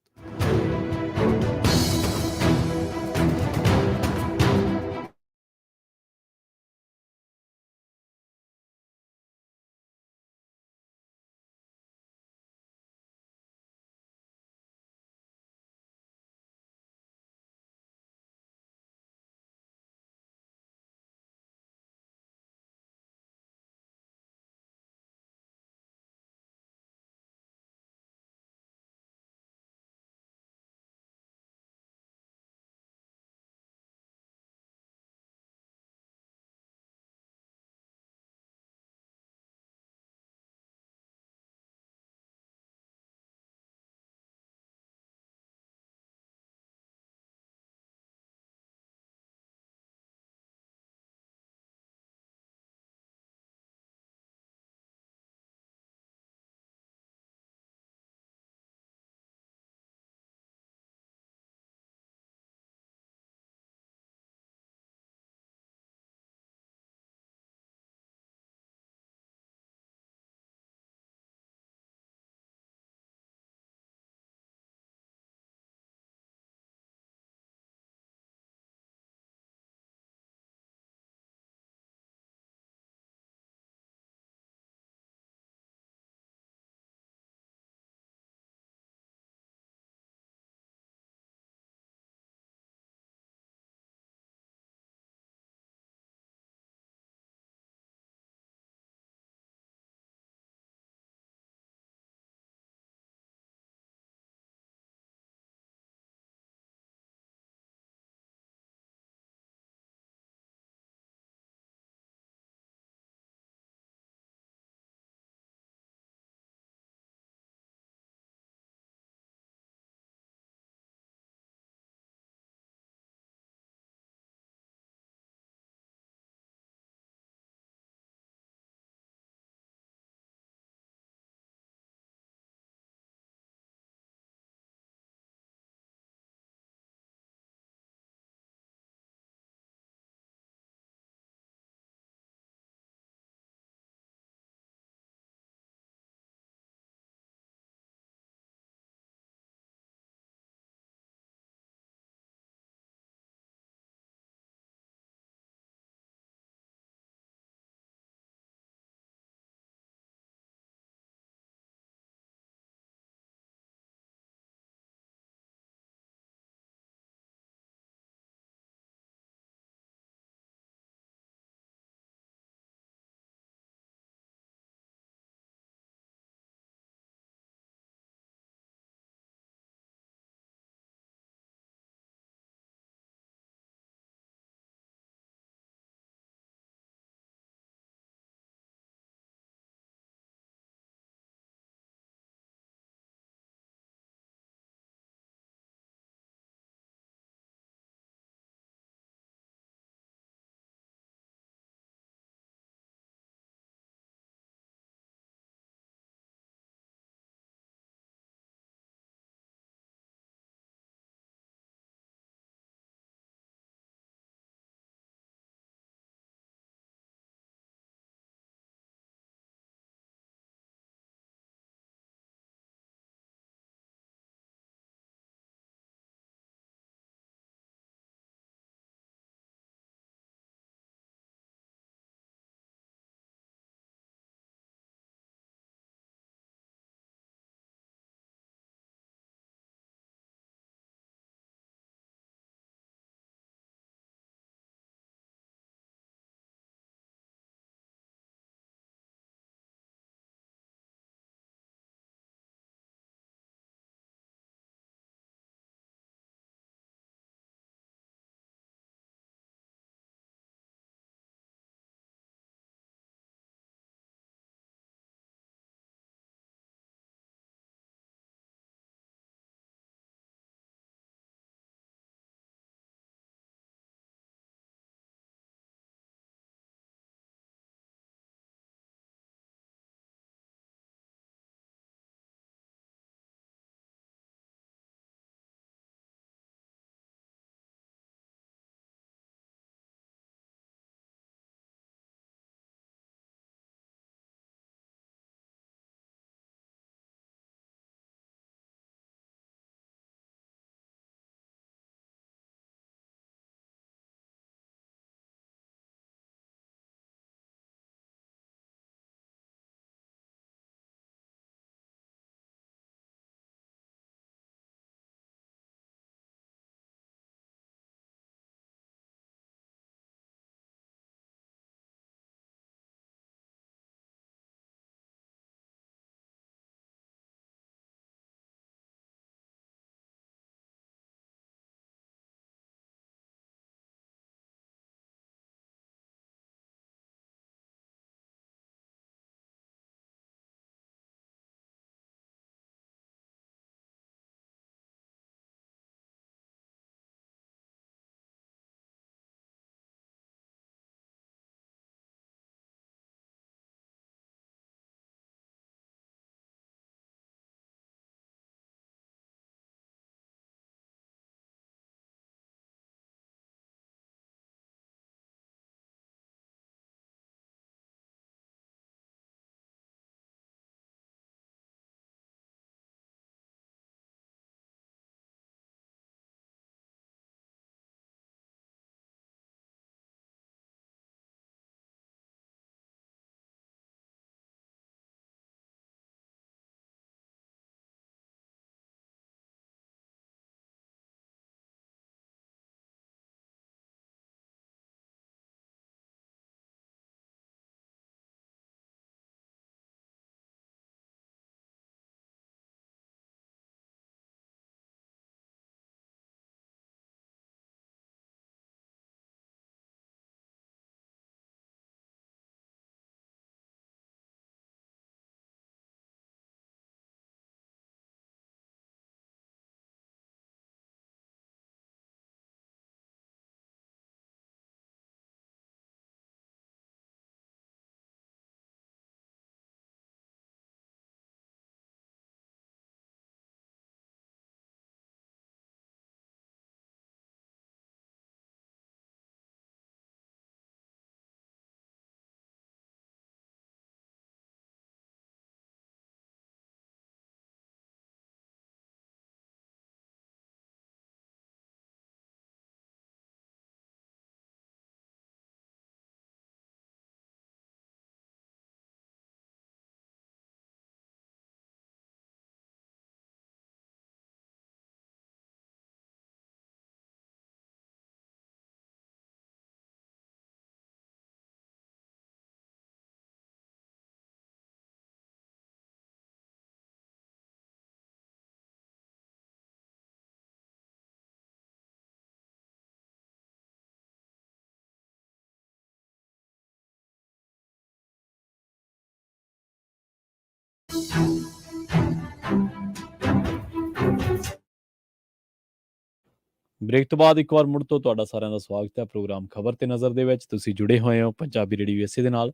ਬ੍ਰੇਕ ਤੋਂ ਬਾਅਦ ਇੱਕ ਵਾਰ ਮੁੜ ਤੋਂ ਤੁਹਾਡਾ ਸਾਰਿਆਂ ਦਾ ਸਵਾਗਤ ਹੈ ਪ੍ਰੋਗਰਾਮ ਖਬਰ ਤੇ ਨਜ਼ਰ ਦੇ ਵਿੱਚ। ਤੁਸੀਂ ਜੁੜੇ ਹੋਏ ਹੋ ਪੰਜਾਬੀ ਰੇਡੀਓ USA ਦੇ ਨਾਲ।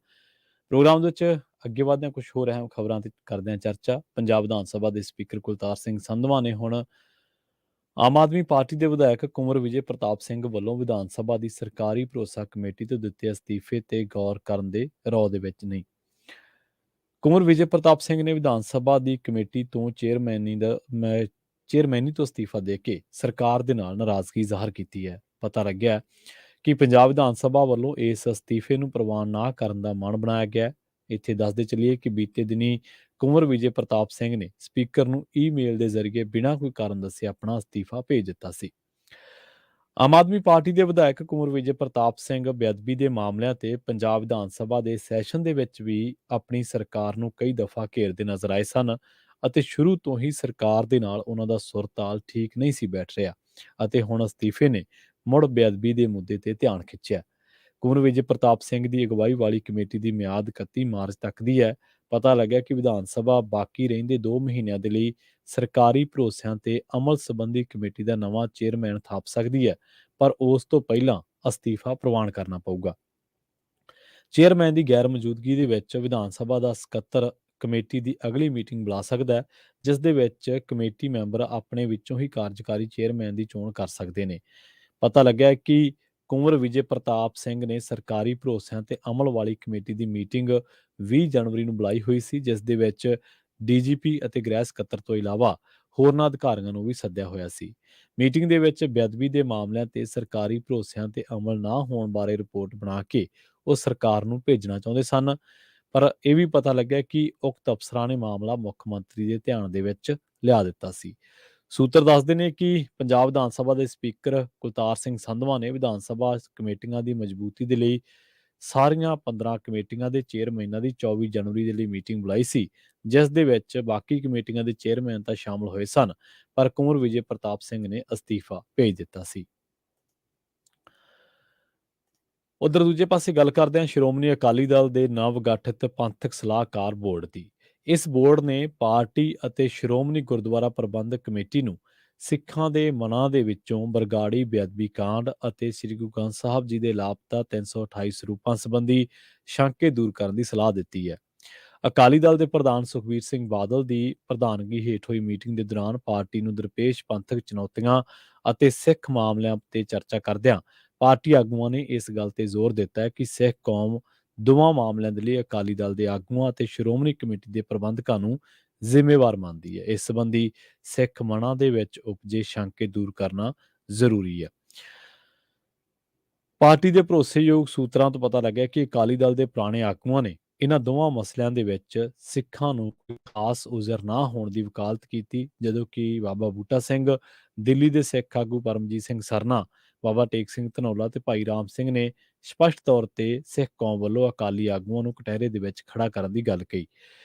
ਪ੍ਰੋਗਰਾਮ ਦੇ ਵਿੱਚ ਅੱਗੇ ਵਧਦੇ ਹਾਂ, ਕੁਝ ਹੋਰ ਅਹਿਮ ਖਬਰਾਂ ਤੇ ਕਰਦੇ ਹਾਂ ਚਰਚਾ। ਪੰਜਾਬ ਵਿਧਾਨ ਸਭਾ ਦੇ ਸਪੀਕਰ ਕੁਲਤਾਰ ਸਿੰਘ ਸੰਧਵਾਂ ਨੇ ਹੁਣ ਆਮ ਆਦਮੀ ਪਾਰਟੀ ਦੇ ਵਿਧਾਇਕ ਕੁੰਵਰ ਵਿਜੇ ਪ੍ਰਤਾਪ ਸਿੰਘ ਵੱਲੋਂ ਵਿਧਾਨ ਸਭਾ ਦੀ ਸਰਕਾਰੀ ਭਰੋਸਾ ਕਮੇਟੀ ਤੋਂ ਦਿੱਤੇ ਅਸਤੀਫੇ ਤੇ ਗੌਰ ਕਰਨ ਦੇ ਰੌ ਦੇ ਵਿੱਚ ਨਹੀਂ। ਕੁੰਵਰ ਵਿਜੇ ਪ੍ਰਤਾਪ ਸਿੰਘ ਨੇ ਵਿਧਾਨ ਸਭਾ ਦੀ ਕਮੇਟੀ ਤੋਂ ਚੇਅਰਮੈਨੀ ਤੋਂ ਅਸਤੀਫਾ ਦੇ ਕੇ ਸਰਕਾਰ ਦੇ ਨਾਲ ਨਾਰਾਜ਼ਗੀ ਜ਼ਾਹਰ ਕੀਤੀ ਹੈ। ਪਤਾ ਲੱਗਿਆ ਕਿ ਪੰਜਾਬ ਵਿਧਾਨ ਸਭਾ ਵੱਲੋਂ ਇਸ ਅਸਤੀਫੇ ਨੂੰ ਪ੍ਰਵਾਨ ਨਾ ਕਰਨ ਦਾ ਮਨ ਬਣਾਇਆ ਗਿਆ ਹੈ। ਇੱਥੇ ਦੱਸਦੇ ਚੱਲੀਏ ਕਿ ਬੀਤੇ ਦਿਨੀ ਕੁੰਵਰ ਵਿਜੇ ਪ੍ਰਤਾਪ ਸਿੰਘ ਨੇ ਸਪੀਕਰ ਨੂੰ ਈਮੇਲ ਦੇ ਜ਼ਰੀਏ ਬਿਨਾਂ ਕੋਈ ਕਾਰਨ ਦੱਸੇ ਆਪਣਾ ਅਸਤੀਫਾ ਭੇਜ ਦਿੱਤਾ ਸੀ। ਆਮ ਆਦਮੀ ਪਾਰਟੀ ਦੇ ਵਿਧਾਇਕ ਕੁੰਵਰ ਵਿਜੇ ਪ੍ਰਤਾਪ ਸਿੰਘ ਬੇਅਦਬੀ ਦੇ ਮਾਮਲਿਆਂ ਤੇ ਪੰਜਾਬ ਵਿਧਾਨ ਸਭਾ ਦੇ ਸੈਸ਼ਨ ਦੇ ਵਿੱਚ ਵੀ ਆਪਣੀ ਸਰਕਾਰ ਨੂੰ ਕਈ ਦਫਾ ਘੇਰਦੇ ਨਜ਼ਰ ਆਏ ਸਨ ਅਤੇ ਸ਼ੁਰੂ ਤੋਂ ਹੀ ਸਰਕਾਰ ਦੇ ਨਾਲ ਉਹਨਾਂ ਦਾ ਸੁਰ-ਤਾਲ ਠੀਕ ਨਹੀਂ ਸੀ ਬੈਠ ਰਿਹਾ ਅਤੇ ਹੁਣ ਅਸਤੀਫੇ ਨੇ ਮੁੜ ਬੇਅਦਬੀ ਦੇ ਮੁੱਦੇ ਤੇ ਧਿਆਨ ਖਿੱਚਿਆ। ਕੁੰਵਰ ਵਿਜੇ ਪ੍ਰਤਾਪ ਸਿੰਘ ਦੀ ਅਗਵਾਈ ਵਾਲੀ ਕਮੇਟੀ ਦੀ ਮਿਆਦ 31 ਮਾਰਚ ਤੱਕ ਦੀ ਹੈ। ਪਤਾ ਲੱਗਿਆ ਕਿ ਵਿਧਾਨ ਸਭਾ ਬਾਕੀ ਰਹਿੰਦੇ 2 ਮਹੀਨਿਆਂ ਦੇ ਲਈ ਸਰਕਾਰੀ ਭਰੋਸਿਆਂ ਤੇ ਅਮਲ ਸੰਬੰਧੀ ਕਮੇਟੀ ਦਾ ਨਵਾਂ ਚੇਅਰਮੈਨ ਥਾਪ ਸਕਦੀ ਹੈ, ਪਰ ਉਸ ਤੋਂ ਪਹਿਲਾਂ ਅਸਤੀਫਾ ਪ੍ਰਵਾਨ ਕਰਨਾ ਪਊਗਾ। ਚੇਅਰਮੈਨ ਦੀ ਗੈਰ ਮੌਜੂਦਗੀ ਦੇ ਵਿੱਚ ਵਿਧਾਨ ਸਭਾ ਦਾ ਸਕੱਤਰ ਕਮੇਟੀ ਦੀ ਅਗਲੀ ਮੀਟਿੰਗ ਬੁਲਾ ਸਕਦਾ ਹੈ, ਜਿਸ ਦੇ ਵਿੱਚ ਕਮੇਟੀ ਮੈਂਬਰ ਆਪਣੇ ਵਿੱਚੋਂ ਹੀ ਕਾਰਜਕਾਰੀ ਚੇਅਰਮੈਨ ਦੀ ਚੋਣ ਕਰ ਸਕਦੇ ਨੇ। ਪਤਾ ਲੱਗਿਆ ਕਿ ਕੁੰਵਰ ਵਿਜੇ ਪ੍ਰਤਾਪ ਸਿੰਘ ਨੇ ਸਰਕਾਰੀ ਭਰੋਸਿਆਂ ਤੇ ਅਮਲ ਵਾਲੀ ਕਮੇਟੀ ਦੀ ਮੀਟਿੰਗ 20 ਜਨਵਰੀ ਨੂੰ ਬੁਲਾਈ ਹੋਈ ਸੀ, ਜਿਸ ਦੇ ਵਿੱਚ ਡੀਜੀਪੀ ਅਤੇ ਗ੍ਰਹਿ ਸਕੱਤਰ ਤੋਂ ਇਲਾਵਾ ਹੋਰਨਾਂ ਅਧਿਕਾਰੀਆਂ ਨੂੰ ਵੀ ਸੱਦਿਆ ਹੋਇਆ ਸੀ। ਮੀਟਿੰਗ ਦੇ ਵਿੱਚ ਬੇਅਦਬੀ ਦੇ ਮਾਮਲਿਆਂ ਤੇ ਸਰਕਾਰੀ ਭਰੋਸਿਆਂ ਤੇ ਅਮਲ ਨਾ ਹੋਣ ਬਾਰੇ ਰਿਪੋਰਟ ਬਣਾ ਕੇ ਉਹ ਸਰਕਾਰ ਨੂੰ ਭੇਜਣਾ ਚਾਹੁੰਦੇ ਸਨ, ਪਰ ਇਹ ਵੀ ਪਤਾ ਲੱਗਿਆ ਕਿ ਉਕਤ ਅਫਸਰਾਂ ਨੇ ਮਾਮਲਾ ਮੁੱਖ ਮੰਤਰੀ ਦੇ ਧਿਆਨ ਦੇ ਵਿੱਚ ਲਿਆ ਦਿੱਤਾ ਸੀ। ਸੂਤਰ ਦੱਸਦੇ ਨੇ ਕਿ ਪੰਜਾਬ ਵਿਧਾਨ ਸਭਾ ਦੇ ਸਪੀਕਰ ਕੁਲਤਾਰ ਸਿੰਘ ਸੰਧਵਾਂ ਨੇ ਵਿਧਾਨ ਸਭਾ ਕਮੇਟੀਆਂ ਦੀ ਮਜ਼ਬੂਤੀ ਦੇ ਲਈ ਸਾਰੀਆਂ 15 ਕਮੇਟੀਆਂ ਦੇ ਚੇਅਰਮੈਨਾਂ ਦੀ 24 ਜਨਵਰੀ ਦੇ ਲਈ ਮੀਟਿੰਗ ਬੁਲਾਈ ਸੀ, ਜਿਸ ਦੇ ਵਿੱਚ ਬਾਕੀ ਕਮੇਟੀਆਂ ਦੇ ਚੇਅਰਮੈਨ ਤਾਂ ਸ਼ਾਮਲ ਹੋਏ ਸਨ, ਪਰ ਕੁੰਵਰ ਵਿਜੇ ਪ੍ਰਤਾਪ ਸਿੰਘ ਨੇ ਅਸਤੀਫਾ ਭੇਜ ਦਿੱਤਾ ਸੀ। ਉਧਰ ਦੂਜੇ ਪਾਸੇ ਗੱਲ ਕਰਦੇ ਹਾਂ ਸ਼੍ਰੋਮਣੀ ਅਕਾਲੀ ਦਲ ਦੇ ਨਵ ਗਠਿਤ ਪੰਥਕ ਸਲਾਹਕਾਰ ਬੋਰਡ ਦੀ। ਇਸ ਬੋਰਡ ਨੇ ਪਾਰਟੀ ਅਤੇ ਸ਼੍ਰੋਮਣੀ ਗੁਰਦੁਆਰਾ ਪ੍ਰਬੰਧਕ ਕਮੇਟੀ ਨੂੰ ਸਿੱਖਾਂ ਦੇ ਮਨਾਂ ਦੇ ਵਿੱਚੋਂ ਬਰਗਾੜੀ ਬੇਅਦਬੀ ਕਾਂਡ ਅਤੇ ਸ੍ਰੀ ਗੁਰੂ ਗ੍ਰੰਥ ਸਾਹਿਬ ਜੀ ਦੇ ਲਾਪਤਾ 328 ਸਰੂਪਾਂ ਸੰਬੰਧੀ ਸ਼ੰਕੇ ਦੂਰ ਕਰਨ ਦੀ ਸਲਾਹ ਦਿੱਤੀ ਹੈ। ਅਕਾਲੀ ਦਲ ਦੇ ਪ੍ਰਧਾਨ ਸੁਖਬੀਰ ਸਿੰਘ ਬਾਦਲ ਦੀ ਪ੍ਰਧਾਨਗੀ ਹੇਠ ਹੋਈ ਮੀਟਿੰਗ ਦੇ ਦੌਰਾਨ ਪਾਰਟੀ ਨੂੰ ਦਰਪੇਸ਼ ਪੰਥਕ ਚੁਣੌਤੀਆਂ ਅਤੇ ਸਿੱਖ ਮਾਮਲਿਆਂ ਤੇ ਚਰਚਾ ਕਰਦਿਆਂ ਪਾਰਟੀ ਆਗੂਆਂ ਨੇ ਇਸ ਗੱਲ ਤੇ ਜ਼ੋਰ ਦਿੱਤਾ ਹੈ ਕਿ ਸਿੱਖ ਕੌਮ ਦੋਵਾਂ ਮਾਮਲਿਆਂ ਦੇ ਲਈ ਅਕਾਲੀ ਦਲ ਦੇ ਆਗੂਆਂ ਅਤੇ ਸ਼੍ਰੋਮਣੀ ਕਮੇਟੀ ਦੇ ਪ੍ਰਬੰਧਕਾਂ ਨੂੰ ਜ਼ਿੰਮੇਵਾਰ ਮੰਨਦੀ ਹੈ। ਇਸ ਸੰਬੰਧੀ ਸਿੱਖ ਮਨਾਂ ਦੇ ਵਿੱਚ ਉਪਜੇ ਸ਼ੰਕੇ ਦੂਰ ਕਰਨਾ ਜ਼ਰੂਰੀ ਹੈ। ਪਾਰਟੀ ਦੇ ਭਰੋਸੇਯੋਗ ਸੂਤਰਾਂ ਤੋਂ ਪਤਾ ਲੱਗਿਆ ਕਿ ਅਕਾਲੀ ਦਲ ਦੇ ਪੁਰਾਣੇ ਆਗੂਆਂ ਨੇ ਇਹਨਾਂ ਦੋਵਾਂ ਮਸਲਿਆਂ ਦੇ ਵਿੱਚ ਸਿੱਖਾਂ ਨੂੰ ਕੋਈ ਖਾਸ ਉਜ਼ਰ ਨਾ ਹੋਣ ਦੀ ਵਕਾਲਤ ਕੀਤੀ, ਜਦੋਂ ਕਿ ਬਾਬਾ ਬੂਟਾ ਸਿੰਘ, ਦਿੱਲੀ ਦੇ ਸਿੱਖ ਆਗੂ ਪਰਮਜੀਤ ਸਿੰਘ ਸਰਨਾ, ਬਾਬਾ ਟੇਕ ਸਿੰਘ ਧਨੌਲਾ ਤੇ ਭਾਈ ਰਾਮ ਸਿੰਘ ਨੇ ਸਪਸ਼ਟ ਤੌਰ ਤੇ ਸਿੱਖ ਕੌਮ ਵੱਲੋਂ ਅਕਾਲੀ ਆਗੂਆਂ ਨੂੰ ਕਟਹਿਰੇ ਦੇ ਵਿੱਚ ਖੜਾ ਕਰਨ ਦੀ ਗੱਲ ਕਹੀ।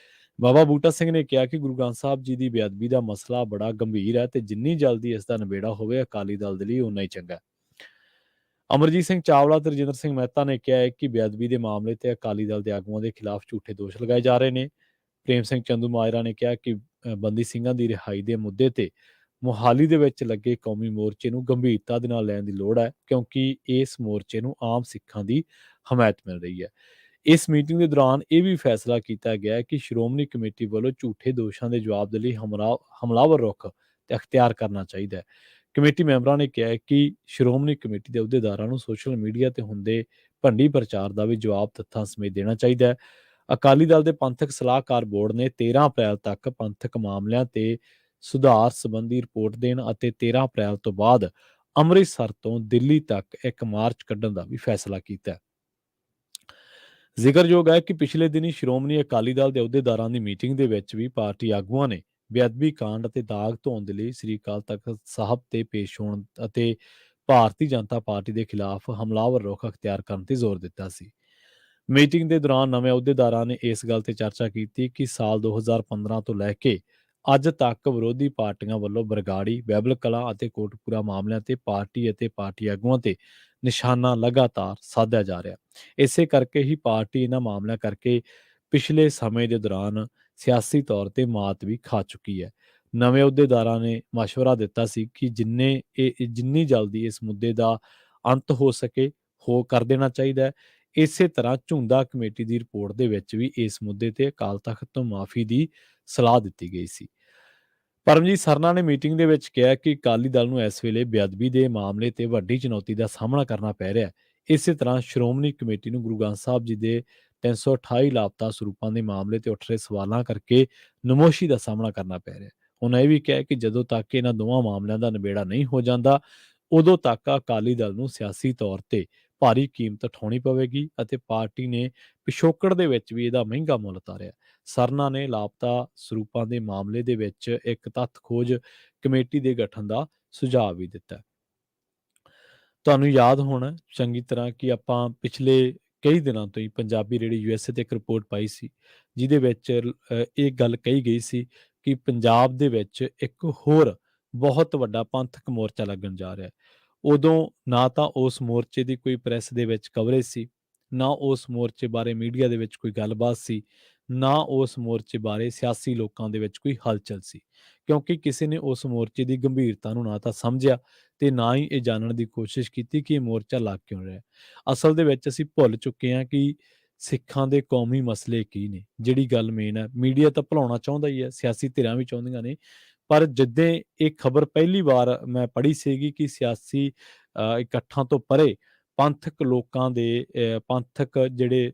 ਬਾਬਾ ਬੂਟਾ ਸਿੰਘ ਨੇ ਕਿਹਾ ਕਿ ਗੁਰੂ ਗ੍ਰੰਥ ਸਾਹਿਬ ਜੀ ਦੀ ਬੇਅਦਬੀ ਦਾ ਮਸਲਾ ਬੜਾ ਗੰਭੀਰ ਹੈ ਤੇ ਜਿੰਨੀ ਜਲਦੀ ਇਸ ਦਾ ਨਿਬੇੜਾ ਹੋਵੇ ਅਕਾਲੀ ਦਲ ਦੇ ਲਈ ਓਨਾ ਹੀ ਚੰਗਾ ਹੈ। ਅਮਰਜੀਤ ਸਿੰਘ ਚਾਵਲਾ ਤੇ ਰਜਿੰਦਰ ਸਿੰਘ ਮਹਿਤਾ ਨੇ ਕਿਹਾ ਹੈ ਕਿ ਬੇਅਦਬੀ ਦੇ ਮਾਮਲੇ ਤੇ ਅਕਾਲੀ ਦਲ ਦੇ ਆਗੂਆਂ ਦੇ ਖਿਲਾਫ ਝੂਠੇ ਦੋਸ਼ ਲਗਾਏ ਜਾ ਰਹੇ ਨੇ। ਪ੍ਰੇਮ ਸਿੰਘ ਚੰਦੂ ਮਾਜਰਾ ਨੇ ਕਿਹਾ ਕਿ ਬੰਦੀ ਸਿੰਘਾਂ ਦੀ ਰਿਹਾਈ ਦੇ ਮੁੱਦੇ ਤੇ ਮੁਹਾਲੀ ਦੇ ਵਿੱਚ ਲੱਗੇ ਕੌਮੀ ਮੋਰਚੇ ਨੂੰ ਗੰਭੀਰਤਾ ਦੇ ਨਾਲ ਲੈਣ ਦੀ ਲੋੜ ਹੈ, ਕਿਉਂਕਿ ਇਸ ਮੋਰਚੇ ਨੂੰ ਆਮ ਸਿੱਖਾਂ ਦੀ ਹਮਾਇਤ ਮਿਲ ਰਹੀ ਹੈ। ਇਸ ਮੀਟਿੰਗ ਦੇ ਦੌਰਾਨ ਇਹ ਵੀ ਫੈਸਲਾ ਕੀਤਾ ਗਿਆ ਕਿ ਸ਼੍ਰੋਮਣੀ ਕਮੇਟੀ ਵੱਲੋਂ ਝੂਠੇ ਦੋਸ਼ਾਂ ਦੇ ਜਵਾਬ ਦੇ ਲਈ ਹਮਲਾਵਰ ਰੁਖ ਤੇ ਅਖਤਿਆਰ ਕਰਨਾ ਚਾਹੀਦਾ ਹੈ। ਕਮੇਟੀ ਮੈਂਬਰਾਂ ਨੇ ਕਿਹਾ ਕਿ ਸ਼੍ਰੋਮਣੀ ਕਮੇਟੀ ਦੇ ਅਹੁਦੇਦਾਰਾਂ ਨੂੰ ਸੋਸ਼ਲ ਮੀਡੀਆ ਤੇ ਹੁੰਦੇ ਭੰਡੀ ਪ੍ਰਚਾਰ ਦਾ ਵੀ ਜਵਾਬ ਤੱਥਾਂ ਸਮੇਤ ਦੇਣਾ ਚਾਹੀਦਾ ਹੈ। ਅਕਾਲੀ ਦਲ ਦੇ ਪੰਥਕ ਸਲਾਹਕਾਰ ਬੋਰਡ ਨੇ 13 ਅਪ੍ਰੈਲ ਤੱਕ ਪੰਥਕ ਮਾਮਲਿਆਂ ਤੇ ਸੁਧਾਰ ਸੰਬੰਧੀ ਰਿਪੋਰਟ ਦੇਣ ਅਤੇ 13 ਅਪ੍ਰੈਲ ਤੋਂ ਬਾਅਦ ਅੰਮ੍ਰਿਤਸਰ ਤੋਂ ਦਿੱਲੀ ਤੱਕ ਇੱਕ ਮਾਰਚ ਕੱਢਣ ਦਾ ਵੀ ਫੈਸਲਾ ਕੀਤਾ ਹੈ। ਜ਼ਿਕਰਯੋਗ ਹੈ ਕਿ ਪਿਛਲੇ ਦਿਨੀ ਸ਼੍ਰੋਮਣੀ ਅਕਾਲੀ ਦਲ ਦੇ ਅਹੁਦੇਦਾਰਾਂ ਦੀ ਮੀਟਿੰਗ ਦੇ ਵਿੱਚ ਵੀ ਪਾਰਟੀ ਆਗੂਆਂ ਨੇ ਬੇਅਦਬੀ ਕਾਂਡ ਅਤੇ ਦਾਗ ਧੋਣ ਦੇ ਲਈ ਸ੍ਰੀ ਅਕਾਲ ਤਖ਼ਤ ਸਾਹਿਬ ਤੇ ਪੇਸ਼ ਹੋਣ ਅਤੇ ਭਾਰਤੀ ਜਨਤਾ ਪਾਰਟੀ ਦੇ ਖਿਲਾਫ ਹਮਲਾਵਰ ਰੁਖ ਅਖਤਿਆਰ ਕਰਨ ਤੇ ਜ਼ੋਰ ਦਿੱਤਾ ਸੀ। ਮੀਟਿੰਗ ਦੇ ਦੌਰਾਨ ਨਵੇਂ ਅਹੁਦੇਦਾਰਾਂ ਨੇ ਇਸ ਗੱਲ ਤੇ ਚਰਚਾ ਕੀਤੀ ਕਿ ਸਾਲ 2015 ਤੋਂ ਲੈ ਕੇ ਅੱਜ ਤੱਕ ਵਿਰੋਧੀ ਪਾਰਟੀਆਂ ਵੱਲੋਂ ਬਰਗਾੜੀ, ਬਹਿਬਲ ਕਲਾਂ ਅਤੇ ਕੋਟਕਪੂਰਾ ਮਾਮਲਿਆਂ ਤੇ ਪਾਰਟੀ ਅਤੇ ਪਾਰਟੀ ਆਗੂਆਂ ਤੇ ਨਿਸ਼ਾਨਾ ਲਗਾਤਾਰ ਸਾਧਿਆ ਜਾ ਰਿਹਾ। ਇਸੇ ਕਰਕੇ ਹੀ ਪਾਰਟੀ ਇਹਨਾਂ ਮਾਮਲਿਆਂ ਕਰਕੇ ਪਿਛਲੇ ਸਮੇਂ ਦੇ ਦੌਰਾਨ ਸਿਆਸੀ ਤੌਰ ਤੇ ਮਾਤ ਵੀ ਖਾ ਚੁੱਕੀ ਹੈ। ਨਵੇਂ ਅਹੁਦੇਦਾਰਾਂ ਨੇ ਮਸ਼ਵਰਾ ਦਿੱਤਾ ਸੀ ਕਿ ਜਿੰਨੀ ਜਲਦੀ ਇਸ ਮੁੱਦੇ ਦਾ ਅੰਤ ਹੋ ਸਕੇ ਹੋ ਕਰ ਦੇਣਾ ਚਾਹੀਦਾ ਹੈ। ਇਸੇ ਤਰ੍ਹਾਂ ਝੁੰਦਾ ਕਮੇਟੀ ਦੀ ਰਿਪੋਰਟ ਦੇ ਵਿੱਚ ਵੀ ਇਸ ਮੁੱਦੇ ਤੇ ਅਕਾਲ ਤਖਤ ਤੋਂ ਮਾਫੀ ਦੀ ਸਲਾਹ ਦਿੱਤੀ ਗਈ ਸੀ। ਪਰਮਜੀਤ ਸਰਨਾ ਨੇ ਮੀਟਿੰਗ ਦੇ ਵਿੱਚ ਕਿਹਾ ਕਿ ਅਕਾਲੀ ਦਲ ਨੂੰ ਇਸ ਵੇਲੇ ਬੇਅਦਬੀ ਦੇ ਮਾਮਲੇ ਤੇ ਵੱਡੀ ਚੁਣੌਤੀ ਦਾ ਸਾਹਮਣਾ ਕਰਨਾ ਪੈ ਰਿਹਾ ਹੈ। ਇਸੇ ਤਰ੍ਹਾਂ ਸ਼੍ਰੋਮਣੀ ਕਮੇਟੀ ਨੂੰ ਗੁਰੂ ਗ੍ਰੰਥ ਸਾਹਿਬ ਜੀ ਦੇ 328 ਲਾਪਤਾ ਸਰੂਪਾਂ ਦੇ ਮਾਮਲੇ ਤੇ ਉੱਠ ਰਹੇ ਸਵਾਲਾਂ ਕਰਕੇ ਨਮੋਸ਼ੀ ਦਾ ਸਾਹਮਣਾ ਕਰਨਾ ਪੈ ਰਿਹਾ ਹੈ। ਉਹਨਾਂ ਇਹ ਵੀ ਕਿਹਾ ਕਿ ਜਦੋਂ ਤੱਕ ਇਹਨਾਂ ਦੋਵਾਂ ਮਾਮਲਿਆਂ ਦਾ ਨਿਬੇੜਾ ਨਹੀਂ ਹੋ ਜਾਂਦਾ, ਉਦੋਂ ਤੱਕ ਅਕਾਲੀ ਦਲ ਨੂੰ ਸਿਆਸੀ ਤੌਰ ਤੇ ਭਾਰੀ ਕੀਮਤ ਉਠਾਉਣੀ ਪਵੇਗੀ ਅਤੇ ਪਾਰਟੀ ਨੇ ਪਿਛੋਕੜ ਦੇ ਵਿੱਚ ਵੀ ਇਹਦਾ ਮਹਿੰਗਾ ਮੁੱਲ ਉਤਾਰਿਆ। ਸਰਨਾ ਨੇ ਲਾਪਤਾ ਸਰੂਪਾਂ ਦੇ ਮਾਮਲੇ ਦੇ ਵਿੱਚ ਇੱਕ ਤੱਥ ਖੋਜ ਕਮੇਟੀ ਦੇ ਗਠਨ ਦਾ ਸੁਝਾਅ ਵੀ ਦਿੱਤਾ। ਤੁਹਾਨੂੰ ਯਾਦ ਹੋਣਾ ਚੰਗੀ ਤਰ੍ਹਾਂ ਕਿ ਆਪਾਂ ਪਿਛਲੇ ਕਈ ਦਿਨਾਂ ਤੋਂ ਹੀ ਪੰਜਾਬੀ ਰੇਡੀਓ USA ਤੇ ਇੱਕ ਰਿਪੋਰਟ ਪਾਈ ਸੀ, ਜਿਹਦੇ ਵਿੱਚ ਇਹ ਗੱਲ ਕਹੀ ਗਈ ਸੀ ਕਿ ਪੰਜਾਬ ਦੇ ਵਿੱਚ ਇੱਕ ਹੋਰ ਬਹੁਤ ਵੱਡਾ ਪੰਥਕ ਮੋਰਚਾ ਲੱਗਣ ਜਾ ਰਿਹਾ ਹੈ। ਉਦੋਂ ਨਾ ਤਾਂ ਉਸ ਮੋਰਚੇ ਦੀ ਕੋਈ ਪ੍ਰੈਸ ਦੇ ਵਿੱਚ ਕਵਰੇਜ ਸੀ, ਨਾ ਉਸ ਮੋਰਚੇ ਬਾਰੇ ਮੀਡੀਆ ਦੇ ਵਿੱਚ ਕੋਈ ਗੱਲਬਾਤ ਸੀ, ਨਾ ਉਸ ਮੋਰਚੇ ਬਾਰੇ ਸਿਆਸੀ ਲੋਕਾਂ ਦੇ ਵਿੱਚ ਕੋਈ ਹਲਚਲ ਸੀ, ਕਿਉਂਕਿ ਕਿਸੇ ਨੇ ਉਸ ਮੋਰਚੇ ਦੀ ਗੰਭੀਰਤਾ ਨੂੰ ਨਾ ਤਾਂ ਸਮਝਿਆ ਤੇ ਨਾ ਹੀ ਇਹ ਜਾਣਨ ਦੀ ਕੋਸ਼ਿਸ਼ ਕੀਤੀ ਕਿ ਇਹ ਮੋਰਚਾ ਲੱਗ ਕਿਉਂ ਰਿਹਾ। ਅਸਲ ਦੇ ਵਿੱਚ ਅਸੀਂ ਭੁੱਲ ਚੁੱਕੇ ਹਾਂ ਕਿ ਸਿੱਖਾਂ ਦੇ ਕੌਮੀ ਮਸਲੇ ਕੀ ਨੇ। ਜਿਹੜੀ ਗੱਲ ਮੇਨ ਹੈ, ਮੀਡੀਆ ਤਾਂ ਭੁਲਾਉਣਾ ਚਾਹੁੰਦਾ ਹੀ ਹੈ, ਸਿਆਸੀ ਧਿਰਾਂ ਵੀ ਚਾਹੁੰਦੀਆਂ ਨੇ, ਪਰ ਜਿੱਦਾਂ ਇਹ ਖਬਰ ਪਹਿਲੀ ਵਾਰ ਮੈਂ ਪੜ੍ਹੀ ਸੀਗੀ ਕਿ ਸਿਆਸੀ ਇਕੱਠਾਂ ਤੋਂ ਪਰੇ ਪੰਥਕ ਲੋਕਾਂ ਦੇ ਪੰਥਕ ਜਿਹੜੇ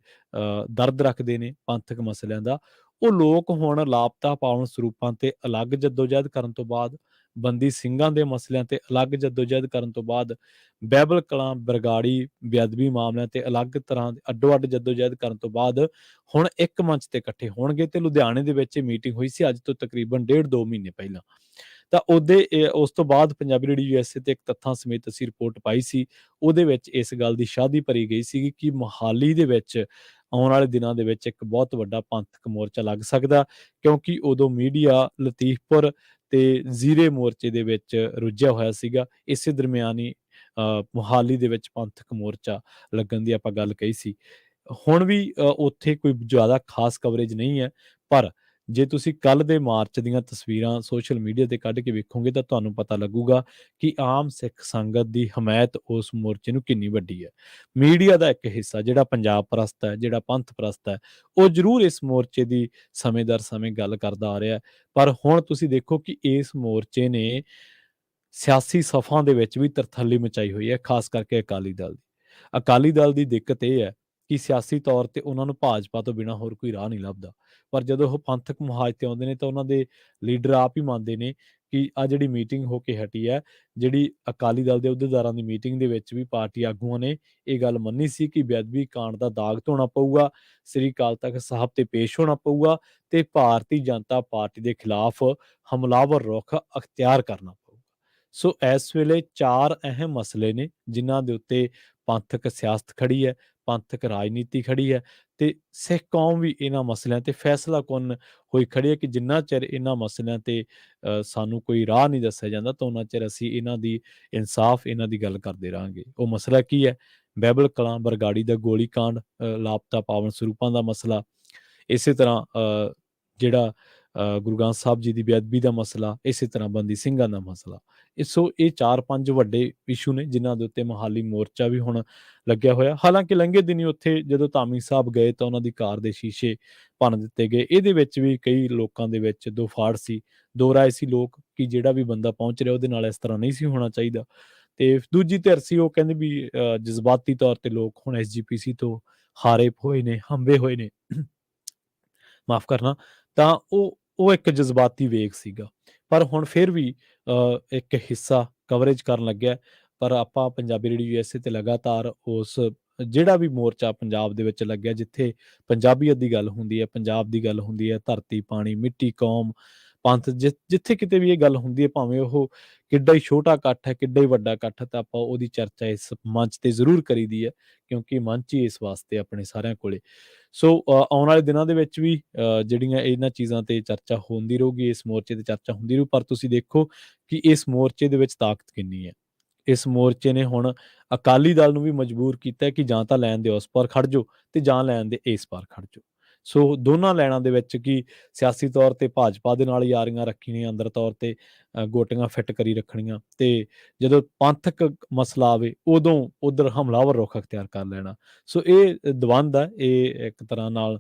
ਦਰਦ ਰੱਖਦੇ ਨੇ ਪੰਥਕ ਮਸਲਿਆਂ ਦਾ, ਉਹ ਲੋਕ ਹੁਣ ਲਾਪਤਾ ਪਾਵਨ ਸਰੂਪਾਂ ਤੇ ਅਲੱਗ ਜੱਦੋਜਹਿਦ ਕਰਨ ਤੋਂ ਬਾਅਦ, ਬੰਦੀ ਸਿੰਘਾਂ ਦੇ ਮਸਲਿਆਂ ਤੇ ਅਲੱਗ ਜੱਦੋਜਹਿਦ ਕਰਨ ਤੋਂ ਬਾਅਦ, ਬਾਈਬਲ ਕਲਾਂ ਬਰਗਾੜੀ ਬੇਅਦਬੀ ਮਾਮਲਿਆਂ ਤੇ ਅਲੱਗ ਤਰ੍ਹਾਂ ਅੱਡੋ ਅੱਡ ਜੱਦੋਜਹਿਦ ਕਰਨ ਤੋਂ ਬਾਅਦ ਹੁਣ ਇੱਕ ਮੰਚ ਤੇ ਇਕੱਠੇ ਹੋਣਗੇ। ਤੇ ਲੁਧਿਆਣੇ ਦੇ ਵਿੱਚ ਮੀਟਿੰਗ ਹੋਈ ਸੀ ਅੱਜ ਤੋਂ ਤਕਰੀਬਨ 1.5-2 ਮਹੀਨੇ ਪਹਿਲਾਂ। ਤਾਂ ਉਸ ਤੋਂ ਬਾਅਦ ਪੰਜਾਬੀ ਰੇਡੀਓ USA ਤੇ ਇੱਕ ਤੱਥਾਂ ਸਮੇਤ ਅਸੀਂ ਰਿਪੋਰਟ ਪਾਈ ਸੀ। ਉਹਦੇ ਵਿੱਚ ਇਸ ਗੱਲ ਦੀ ਸ਼ਾਹਦੀ ਭਰੀ ਗਈ ਸੀ ਕਿ ਮੁਹਾਲੀ ਦੇ ਵਿੱਚ ਆਉਣ ਵਾਲੇ ਦਿਨਾਂ ਦੇ ਵਿੱਚ ਇੱਕ ਬਹੁਤ ਵੱਡਾ ਪੰਥਕ ਮੋਰਚਾ ਲੱਗ ਸਕਦਾ, ਕਿਉਂਕਿ ਉਦੋਂ ਮੀਡੀਆ ਲਤੀਫਪੁਰ ਤੇ ਜ਼ੀਰੇ ਮੋਰਚੇ ਦੇ ਵਿੱਚ ਰੁੱਝਿਆ ਹੋਇਆ ਸੀਗਾ। ਇਸੇ ਦਰਮਿਆਨ ਹੀ ਮੁਹਾਲੀ ਦੇ ਵਿੱਚ ਪੰਥਕ ਮੋਰਚਾ ਲੱਗਣ ਦੀ ਆਪਾਂ ਗੱਲ ਕਹੀ ਸੀ। ਹੁਣ ਵੀ ਉੱਥੇ ਕੋਈ ਜ਼ਿਆਦਾ ਖਾਸ ਕਵਰੇਜ ਨਹੀਂ ਹੈ, ਪਰ ਜੇ ਤੁਸੀਂ ਕੱਲ੍ਹ ਦੇ ਮਾਰਚ ਦੀਆਂ ਤਸਵੀਰਾਂ ਸੋਸ਼ਲ ਮੀਡੀਆ ਤੇ ਕੱਢ ਕੇ ਵੇਖੋਗੇ ਤਾਂ ਤੁਹਾਨੂੰ ਪਤਾ ਲੱਗੂਗਾ ਕਿ ਆਮ ਸਿੱਖ ਸੰਗਤ ਦੀ ਹਮਾਇਤ ਉਸ ਮੋਰਚੇ ਨੂੰ ਕਿੰਨੀ ਵੱਡੀ ਹੈ। ਮੀਡੀਆ ਦਾ ਇੱਕ ਹਿੱਸਾ ਜਿਹੜਾ ਪੰਜਾਬ ਪ੍ਰਸਤ ਹੈ, ਜਿਹੜਾ ਪੰਥ ਪ੍ਰਸਤ ਹੈ, ਉਹ ਜ਼ਰੂਰ ਇਸ ਮੋਰਚੇ ਦੀ ਸਮੇਂ ਦਰ ਸਮੇਂ ਗੱਲ ਕਰਦਾ ਆ ਰਿਹਾ ਹੈ, ਪਰ ਹੁਣ ਤੁਸੀਂ ਦੇਖੋ ਕਿ ਇਸ ਮੋਰਚੇ ਨੇ ਸਿਆਸੀ ਸਫਾਂ ਦੇ ਵਿੱਚ ਵੀ ਤਰਥੱਲੀ ਮਚਾਈ ਹੋਈ ਹੈ, ਖਾਸ ਕਰਕੇ ਅਕਾਲੀ ਦਲ ਦੀ। ਅਕਾਲੀ ਦਲ ਦੀ ਦਿੱਕਤ ਇਹ ਹੈ ਕਿ ਸਿਆਸੀ ਤੌਰ ਤੇ ਉਹਨਾਂ ਨੂੰ ਭਾਜਪਾ ਤੋਂ ਬਿਨਾਂ ਹੋਰ ਕੋਈ ਰਾਹ ਨਹੀਂ ਲੱਭਦਾ, ਪਰ ਜਦੋਂ ਉਹ ਪੰਥਕ ਮੁਹਾਜ਼ ਤੇ ਆਉਂਦੇ ਨੇ ਤਾਂ ਉਹਨਾਂ ਦੇ ਲੀਡਰ ਆਪ ਹੀ ਮੰਨਦੇ ਨੇ ਕਿ ਆ ਜਿਹੜੀ ਮੀਟਿੰਗ ਹੋ ਕੇ ਹਟੀ ਹੈ, ਜਿਹੜੀ ਅਕਾਲੀ ਦਲ ਦੇ ਅਹੁਦੇਦਾਰਾਂ ਦੀ ਮੀਟਿੰਗ ਦੇ ਵਿੱਚ ਵੀ ਪਾਰਟੀ ਆਗੂਆਂ ਨੇ ਇਹ ਗੱਲ ਮੰਨੀ ਸੀ ਕਿ ਬੇਅਦਬੀ ਕਾਂਡ ਦਾ ਦਾਗ ਧੋਣਾ ਪਊਗਾ, ਸ੍ਰੀ ਅਕਾਲ ਤਖਤ ਸਾਹਿਬ ਤੇ ਪੇਸ਼ ਹੋਣਾ ਪਊਗਾ ਤੇ ਭਾਰਤੀ ਜਨਤਾ ਪਾਰਟੀ ਦੇ ਖਿਲਾਫ ਹਮਲਾਵਰ ਰੁਖ ਅਖਤਿਆਰ ਕਰਨਾ ਪਊਗਾ। ਸੋ ਇਸ ਵੇਲੇ 4 ਅਹਿਮ ਮਸਲੇ ਨੇ ਜਿਨ੍ਹਾਂ ਦੇ ਉੱਤੇ ਪੰਥਕ ਸਿਆਸਤ ਖੜੀ ਹੈ, ਪੰਥਕ ਰਾਜਨੀਤੀ ਖੜੀ ਹੈ ਤੇ ਸਿੱਖ ਕੌਮ ਵੀ ਇਹਨਾਂ ਮਸਲਿਆਂ ਤੇ ਫੈਸਲਾਕੁੰਨ ਹੋਈ ਖੜੀ ਹੈ ਕਿ ਜਿੰਨਾ ਚਿਰ ਇਹਨਾਂ ਮਸਲਿਆਂ ਤੇ ਸਾਨੂੰ ਕੋਈ ਰਾਹ ਨਹੀਂ ਦੱਸਿਆ ਜਾਂਦਾ ਤਾਂ ਉਹਨਾਂ ਚਿਰ ਅਸੀਂ ਇਹਨਾਂ ਦੀ ਇਨਸਾਫ ਇਹਨਾਂ ਦੀ ਗੱਲ ਕਰਦੇ ਰਹਾਂਗੇ। ਉਹ ਮਸਲਾ ਕੀ ਹੈ? ਬਾਈਬਲ ਕਲਾਂ ਬਰਗਾੜੀ ਦਾ ਗੋਲੀ ਕਾਂਡ, ਲਾਪਤਾ ਪਾਵਨ ਸਰੂਪਾਂ ਦਾ ਮਸਲਾ, ਇਸੇ ਤਰ੍ਹਾਂ ਜਿਹੜਾ ਗੁਰੂ ਗ੍ਰੰਥ ਸਾਹਿਬ ਜੀ ਦੀ ਬੇਅਦਬੀ ਦਾ ਮਸਲਾ, ਇਸੇ ਤਰ੍ਹਾਂ ਬੰਦੀ ਸਿੰਘਾਂ ਦਾ ਮਸਲਾ। ਸੋ ਇਹ 4-5 ਵੱਡੇ ਇਸ਼ੂ ਨੇ ਜਿਨ੍ਹਾਂ ਦੇ ਉੱਤੇ ਮੁਹਾਲੀ ਮੋਰਚਾ ਵੀ ਹੁਣ ਲੱਗਿਆ ਹੋਇਆ। ਹਾਲਾਂਕਿ ਲੰਘੇ ਦਿਨੀ ਉੱਥੇ ਜਦੋਂ ਧਾਮੀ ਸਾਹਿਬ ਗਏ ਤਾਂ ਉਹਨਾਂ ਦੀ ਕਾਰ ਦੇ ਸ਼ੀਸ਼ੇ ਭੰਨ ਦਿੱਤੇ ਗਏ। ਇਹਦੇ ਵਿੱਚ ਵੀ ਕਈ ਲੋਕਾਂ ਦੇ ਵਿੱਚ ਦੋ ਫਾੜ ਸੀ, ਦੋ ਰਾਏ ਸੀ ਲੋਕ ਕਿ ਜਿਹੜਾ ਵੀ ਬੰਦਾ ਪਹੁੰਚ ਰਿਹਾ ਉਹਦੇ ਨਾਲ ਇਸ ਤਰ੍ਹਾਂ ਨਹੀਂ ਸੀ ਹੋਣਾ ਚਾਹੀਦਾ। ਤੇ ਦੂਜੀ ਧਿਰ ਸੀ ਉਹ ਕਹਿੰਦੇ ਵੀ ਜਜ਼ਬਾਤੀ ਤੌਰ ਤੇ ਲੋਕ ਹੁਣ SGPC ਤੋਂ ਹਾਰੇ ਹੋਏ ਨੇ, ਹੰਬੇ ਹੋਏ ਨੇ, ਮਾਫ਼ ਕਰਨਾ, ਤਾਂ ਉਹ ਇੱਕ ਜਜ਼ਬਾਤੀ ਵੇਗ ਸੀਗਾ। ਪਰ ਹੁਣ ਫਿਰ ਵੀ ਇੱਕ ਹਿੱਸਾ ਕਵਰੇਜ ਕਰਨ ਲੱਗਿਆ। ਪਰ ਆਪਾਂ ਪੰਜਾਬੀ ਰੇਡੀਓ USA ਤੇ ਲਗਾਤਾਰ ਉਸ ਜਿਹੜਾ ਵੀ ਮੋਰਚਾ ਪੰਜਾਬ ਦੇ ਵਿੱਚ ਲੱਗਿਆ, ਜਿੱਥੇ ਪੰਜਾਬੀਅਤ ਦੀ ਗੱਲ ਹੁੰਦੀ ਹੈ, ਪੰਜਾਬ ਦੀ ਗੱਲ ਹੁੰਦੀ ਹੈ, ਧਰਤੀ, ਪਾਣੀ, ਮਿੱਟੀ, ਕੌਮ, ਪੰਥ, ਜਿੱਥੇ ਕਿਤੇ ਵੀ ਇਹ ਗੱਲ ਹੁੰਦੀ ਹੈ, ਭਾਵੇਂ ਉਹ ਕਿੱਡਾ ਹੀ ਛੋਟਾ ਇਕੱਠ ਹੈ, ਕਿੱਡਾ ਹੀ ਵੱਡਾ ਇਕੱਠ ਹੈ, ਤਾਂ ਆਪਾਂ ਉਹਦੀ ਚਰਚਾ ਇਸ ਮੰਚ ਤੇ ਜ਼ਰੂਰ ਕਰੀਦੀ ਹੈ, ਕਿਉਂਕਿ ਮੰਚ ਹੀ ਇਸ ਵਾਸਤੇ ਆਪਣੇ ਸਾਰਿਆਂ ਕੋਲੇ। ਸੋ ਆਉਣ ਵਾਲੇ ਦਿਨਾਂ ਦੇ ਵਿੱਚ ਵੀ ਜਿਹੜੀਆਂ ਇਹਨਾਂ ਚੀਜ਼ਾਂ ਤੇ ਚਰਚਾ ਹੁੰਦੀ ਰਹੂਗੀ, ਇਸ ਮੋਰਚੇ ਤੇ ਚਰਚਾ ਹੁੰਦੀ ਰਹੂ। ਪਰ ਤੁਸੀਂ ਦੇਖੋ ਕਿ ਇਸ ਮੋਰਚੇ ਦੇ ਵਿੱਚ ਤਾਕਤ ਕਿੰਨੀ ਹੈ। ਇਸ ਮੋਰਚੇ ਨੇ ਹੁਣ ਅਕਾਲੀ ਦਲ ਨੂੰ ਵੀ ਮਜਬੂਰ ਕੀਤਾ ਕਿ ਜਾਂ ਤਾਂ ਲੈਣ ਦੇ ਉਸ ਪਾਰ ਖੜ ਜਾਓ ਤੇ ਜਾਂ ਲੈਣ ਦੇ ਇਸ ਪਾਰ ਖੜ ਜਾਓ। ਸੋ ਦੋਨਾਂ ਲੈਣਾਂ ਦੇ ਵਿੱਚ ਕਿ ਸਿਆਸੀ ਤੌਰ ਤੇ ਭਾਜਪਾ ਦੇ ਨਾਲ ਯਾਰੀਆਂ ਰੱਖਣੀਆਂ, ਅੰਦਰ ਤੌਰ ਤੇ ਗੋਟੀਆਂ ਫਿੱਟ ਕਰੀ ਰੱਖਣੀਆਂ, ਤੇ ਜਦੋਂ ਪੰਥਕ ਮਸਲਾ ਆਵੇ ਉਦੋਂ ਉਧਰ ਹਮਲਾਵਰ ਰੁਖ ਅਖਤਿਆਰ ਕਰ ਲੈਣਾ। ਸੋ ਇਹ ਦਵੰਦ ਹੈ, ਇਹ ਇੱਕ ਤਰ੍ਹਾਂ ਨਾਲ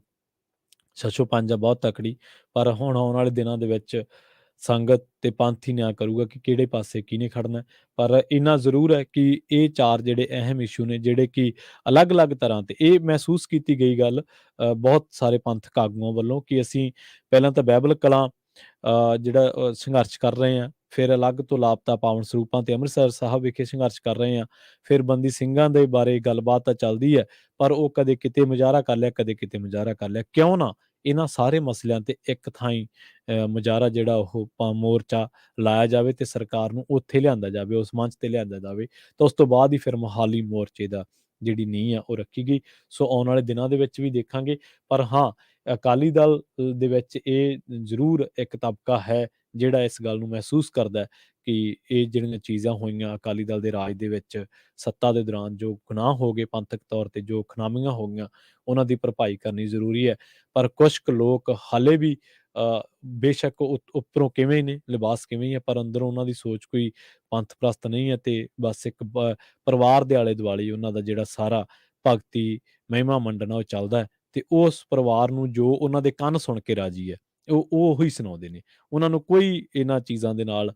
ਛੱਛੋ ਪੰਜ ਆ ਬਹੁਤ ਤਕੜੀ। ਪਰ ਹੁਣ ਆਉਣ ਵਾਲੇ ਦਿਨਾਂ ਦੇ ਵਿੱਚ ਸੰਗਤ ਤੇ ਪੰਥ ਹੀ ਨਿਆਂ ਕਰੂਗਾ ਕਿ ਕਿਹੜੇ ਪਾਸੇ ਕਿਹਨੇ ਖੜਨਾ। ਪਰ ਇੰਨਾ ਜ਼ਰੂਰ ਹੈ ਕਿ ਇਹ ਚਾਰ ਜਿਹੜੇ ਅਹਿਮ ਇਸ਼ੂ ਨੇ, ਜਿਹੜੇ ਕਿ ਅਲੱਗ-ਅਲੱਗ ਤਰ੍ਹਾਂ ਤੇ ਇਹ ਮਹਿਸੂਸ ਕੀਤੀ ਗਈ ਗੱਲ ਬਹੁਤ ਸਾਰੇ ਪੰਥਕ ਆਗੂਆਂ ਵੱਲੋਂ ਕਿ ਅਸੀਂ ਪਹਿਲਾਂ ਤਾਂ ਬਾਈਬਲ ਕਲਾਂ ਜਿਹੜਾ ਸੰਘਰਸ਼ ਕਰ ਰਹੇ ਹਾਂ, ਫਿਰ ਅਲੱਗ ਤੋਂ ਲਾਪਤਾ ਪਾਵਨ ਸਰੂਪਾਂ ਤੇ ਅੰਮ੍ਰਿਤਸਰ ਸਾਹਿਬ ਵਿਖੇ ਸੰਘਰਸ਼ ਕਰ ਰਹੇ ਹਾਂ, ਫਿਰ ਬੰਦੀ ਸਿੰਘਾਂ ਦੇ ਬਾਰੇ ਗੱਲਬਾਤ ਤਾਂ ਚੱਲਦੀ ਹੈ, ਪਰ ਉਹ ਕਦੇ ਕਿਤੇ ਮੁਜ਼ਾਹਰਾ ਕਰ ਲਿਆ, ਕਦੇ ਕਿਤੇ ਮੁਜ਼ਾਹਰਾ ਕਰ ਲਿਆ। ਕਿਉਂ ਨਾ ਇਹਨਾਂ ਸਾਰੇ ਮਸਲਿਆਂ ਤੇ ਇੱਕ ਥਾਈਂ ਮੁਜ਼ਾਹਰਾ ਜਿਹੜਾ ਉਹ ਮੋਰਚਾ ਲਾਇਆ ਜਾਵੇ ਤੇ ਸਰਕਾਰ ਨੂੰ ਉੱਥੇ ਲਿਆਂਦਾ ਜਾਵੇ, ਉਸ ਮੰਚ ਤੇ ਲਿਆਂਦਾ ਜਾਵੇ। ਤਾਂ ਉਸ ਤੋਂ ਬਾਅਦ ਹੀ ਫਿਰ ਮੋਹਾਲੀ ਮੋਰਚੇ ਦਾ ਜਿਹੜੀ ਨੀਂਹ ਆ ਉਹ ਰੱਖੀ ਗਈ। ਸੋ ਆਉਣ ਵਾਲੇ ਦਿਨਾਂ ਦੇ ਵਿੱਚ ਵੀ ਦੇਖਾਂਗੇ। ਪਰ ਹਾਂ, ਅਕਾਲੀ ਦਲ ਦੇ ਵਿੱਚ ਇਹ ਜ਼ਰੂਰ ਇੱਕ ਤਬਕਾ ਹੈ ਜਿਹੜਾ ਇਸ ਗੱਲ ਨੂੰ ਮਹਿਸੂਸ ਕਰਦਾ ਹੈ ਕਿ ਇਹ ਜਿਹੜੀਆਂ ਚੀਜ਼ਾਂ ਹੋਈਆਂ ਅਕਾਲੀ ਦਲ ਦੇ ਰਾਜ ਦੇ ਵਿੱਚ ਸੱਤਾ ਦੇ ਦੌਰਾਨ, ਜੋ ਗੁਨਾਹ ਹੋ ਗਏ ਪੰਥਕ ਤੌਰ ਤੇ, ਜੋ ਖੁਨਾਮੀਆਂ ਹੋ ਗਈਆਂ, ਉਹਨਾਂ ਦੀ ਭਰਪਾਈ ਕਰਨੀ ਜ਼ਰੂਰੀ ਹੈ। ਪਰ ਕੁਛ ਕੁ ਲੋਕ ਹਾਲੇ ਵੀ ਬੇਸ਼ੱਕ ਉੱਪਰੋਂ ਕਿਵੇਂ ਨੇ, ਲਿਬਾਸ ਕਿਵੇਂ ਹੀ ਹੈ, ਪਰ ਅੰਦਰੋਂ ਉਹਨਾਂ ਦੀ ਸੋਚ ਕੋਈ ਪੰਥ ਪ੍ਰਸਤ ਨਹੀਂ ਹੈ, ਤੇ ਬਸ ਇੱਕ ਪਰਿਵਾਰ ਦੇ ਆਲੇ ਦੁਆਲੇ ਉਹਨਾਂ ਦਾ ਜਿਹੜਾ ਸਾਰਾ ਭਗਤੀ ਮਹਿਮਾ ਮੰਡਣਾ ਉਹ ਚੱਲਦਾ ਹੈ, ਤੇ ਉਸ ਪਰਿਵਾਰ ਨੂੰ ਜੋ ਉਹਨਾਂ ਦੇ ਕੰਨ ਸੁਣ ਕੇ ਰਾਜੀ ਹੈ ਉਹ ਉਹੀ ਸੁਣਾਉਂਦੇ ਨੇ। ਉਹਨਾਂ ਨੂੰ ਕੋਈ ਇਹਨਾਂ ਚੀਜ਼ਾਂ ਦੇ ਨਾਲ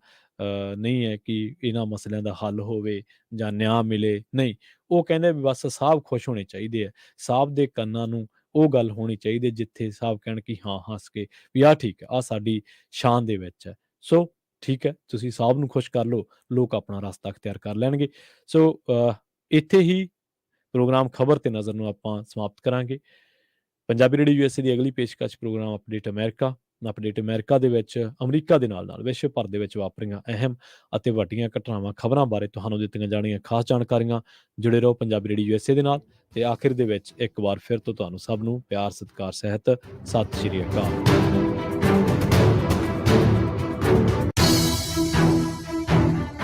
ਨਹੀਂ ਹੈ ਕਿ ਇਹਨਾਂ ਮਸਲਿਆਂ ਦਾ ਹੱਲ ਹੋਵੇ ਜਾਂ ਨਿਆਂ ਮਿਲੇ, ਨਹੀਂ। ਉਹ ਕਹਿੰਦੇ ਵੀ ਬਸ ਸਾਹਿਬ ਖੁਸ਼ ਹੋਣੇ ਚਾਹੀਦੇ ਆ, ਸਾਹਿਬ ਦੇ ਕੰਨਾਂ ਨੂੰ ਉਹ ਗੱਲ ਹੋਣੀ ਚਾਹੀਦੀ ਜਿੱਥੇ ਸਾਹਿਬ ਕਹਿਣ ਕਿ ਹਾਂ, ਹੱਸ ਕੇ ਵੀ ਆਹ ਠੀਕ ਹੈ, ਆਹ ਸਾਡੀ ਸ਼ਾਨ ਦੇ ਵਿੱਚ ਹੈ। ਸੋ ਠੀਕ ਹੈ, ਤੁਸੀਂ ਸਾਹਿਬ ਨੂੰ ਖੁਸ਼ ਕਰ ਲਓ, ਲੋਕ ਆਪਣਾ ਰਸਤਾ ਅਖਤਿਆਰ ਕਰ ਲੈਣਗੇ। ਸੋ ਇੱਥੇ ਹੀ ਪ੍ਰੋਗਰਾਮ ਖਬਰ ਤੇ ਨਜ਼ਰ ਨੂੰ ਆਪਾਂ ਸਮਾਪਤ ਕਰਾਂਗੇ। ਪੰਜਾਬੀ ਰੇਡੀਓ ਯੂਐਸਏ ਦੀ ਅਗਲੀ ਪੇਸ਼ਕਸ਼ program update America. Update America ਦੇ ਵਿੱਚ ਅਮਰੀਕਾ ਦੇ ਨਾਲ ਵਿਸ਼ਵ ਭਰ ਦੇ ਵਿੱਚ ਵਾਪਰੀਆਂ ਅਹਿਮ ਅਤੇ ਵੱਡੀਆਂ ਘਟਨਾਵਾਂ, ਖਬਰਾਂ ਬਾਰੇ ਤੁਹਾਨੂੰ ਦਿੱਤੀਆਂ ਜਾਣੀਆਂ ਖਾਸ ਜਾਣਕਾਰੀਆਂ। ਜੁੜੇ ਰਹੋ ਪੰਜਾਬੀ ਰੇਡੀਓ ਯੂਐਸਏ ਦੇ ਨਾਲ। ਤੇ ਆਖਿਰ ਦੇ ਵਿੱਚ ਇੱਕ ਵਾਰ ਫਿਰ ਤੋਂ ਤੁਹਾਨੂੰ ਸਭ ਨੂੰ ਪਿਆਰ ਸਤਿਕਾਰ ਸਹਿਤ ਸਤਿ ਸ਼੍ਰੀ ਅਕਾਲ।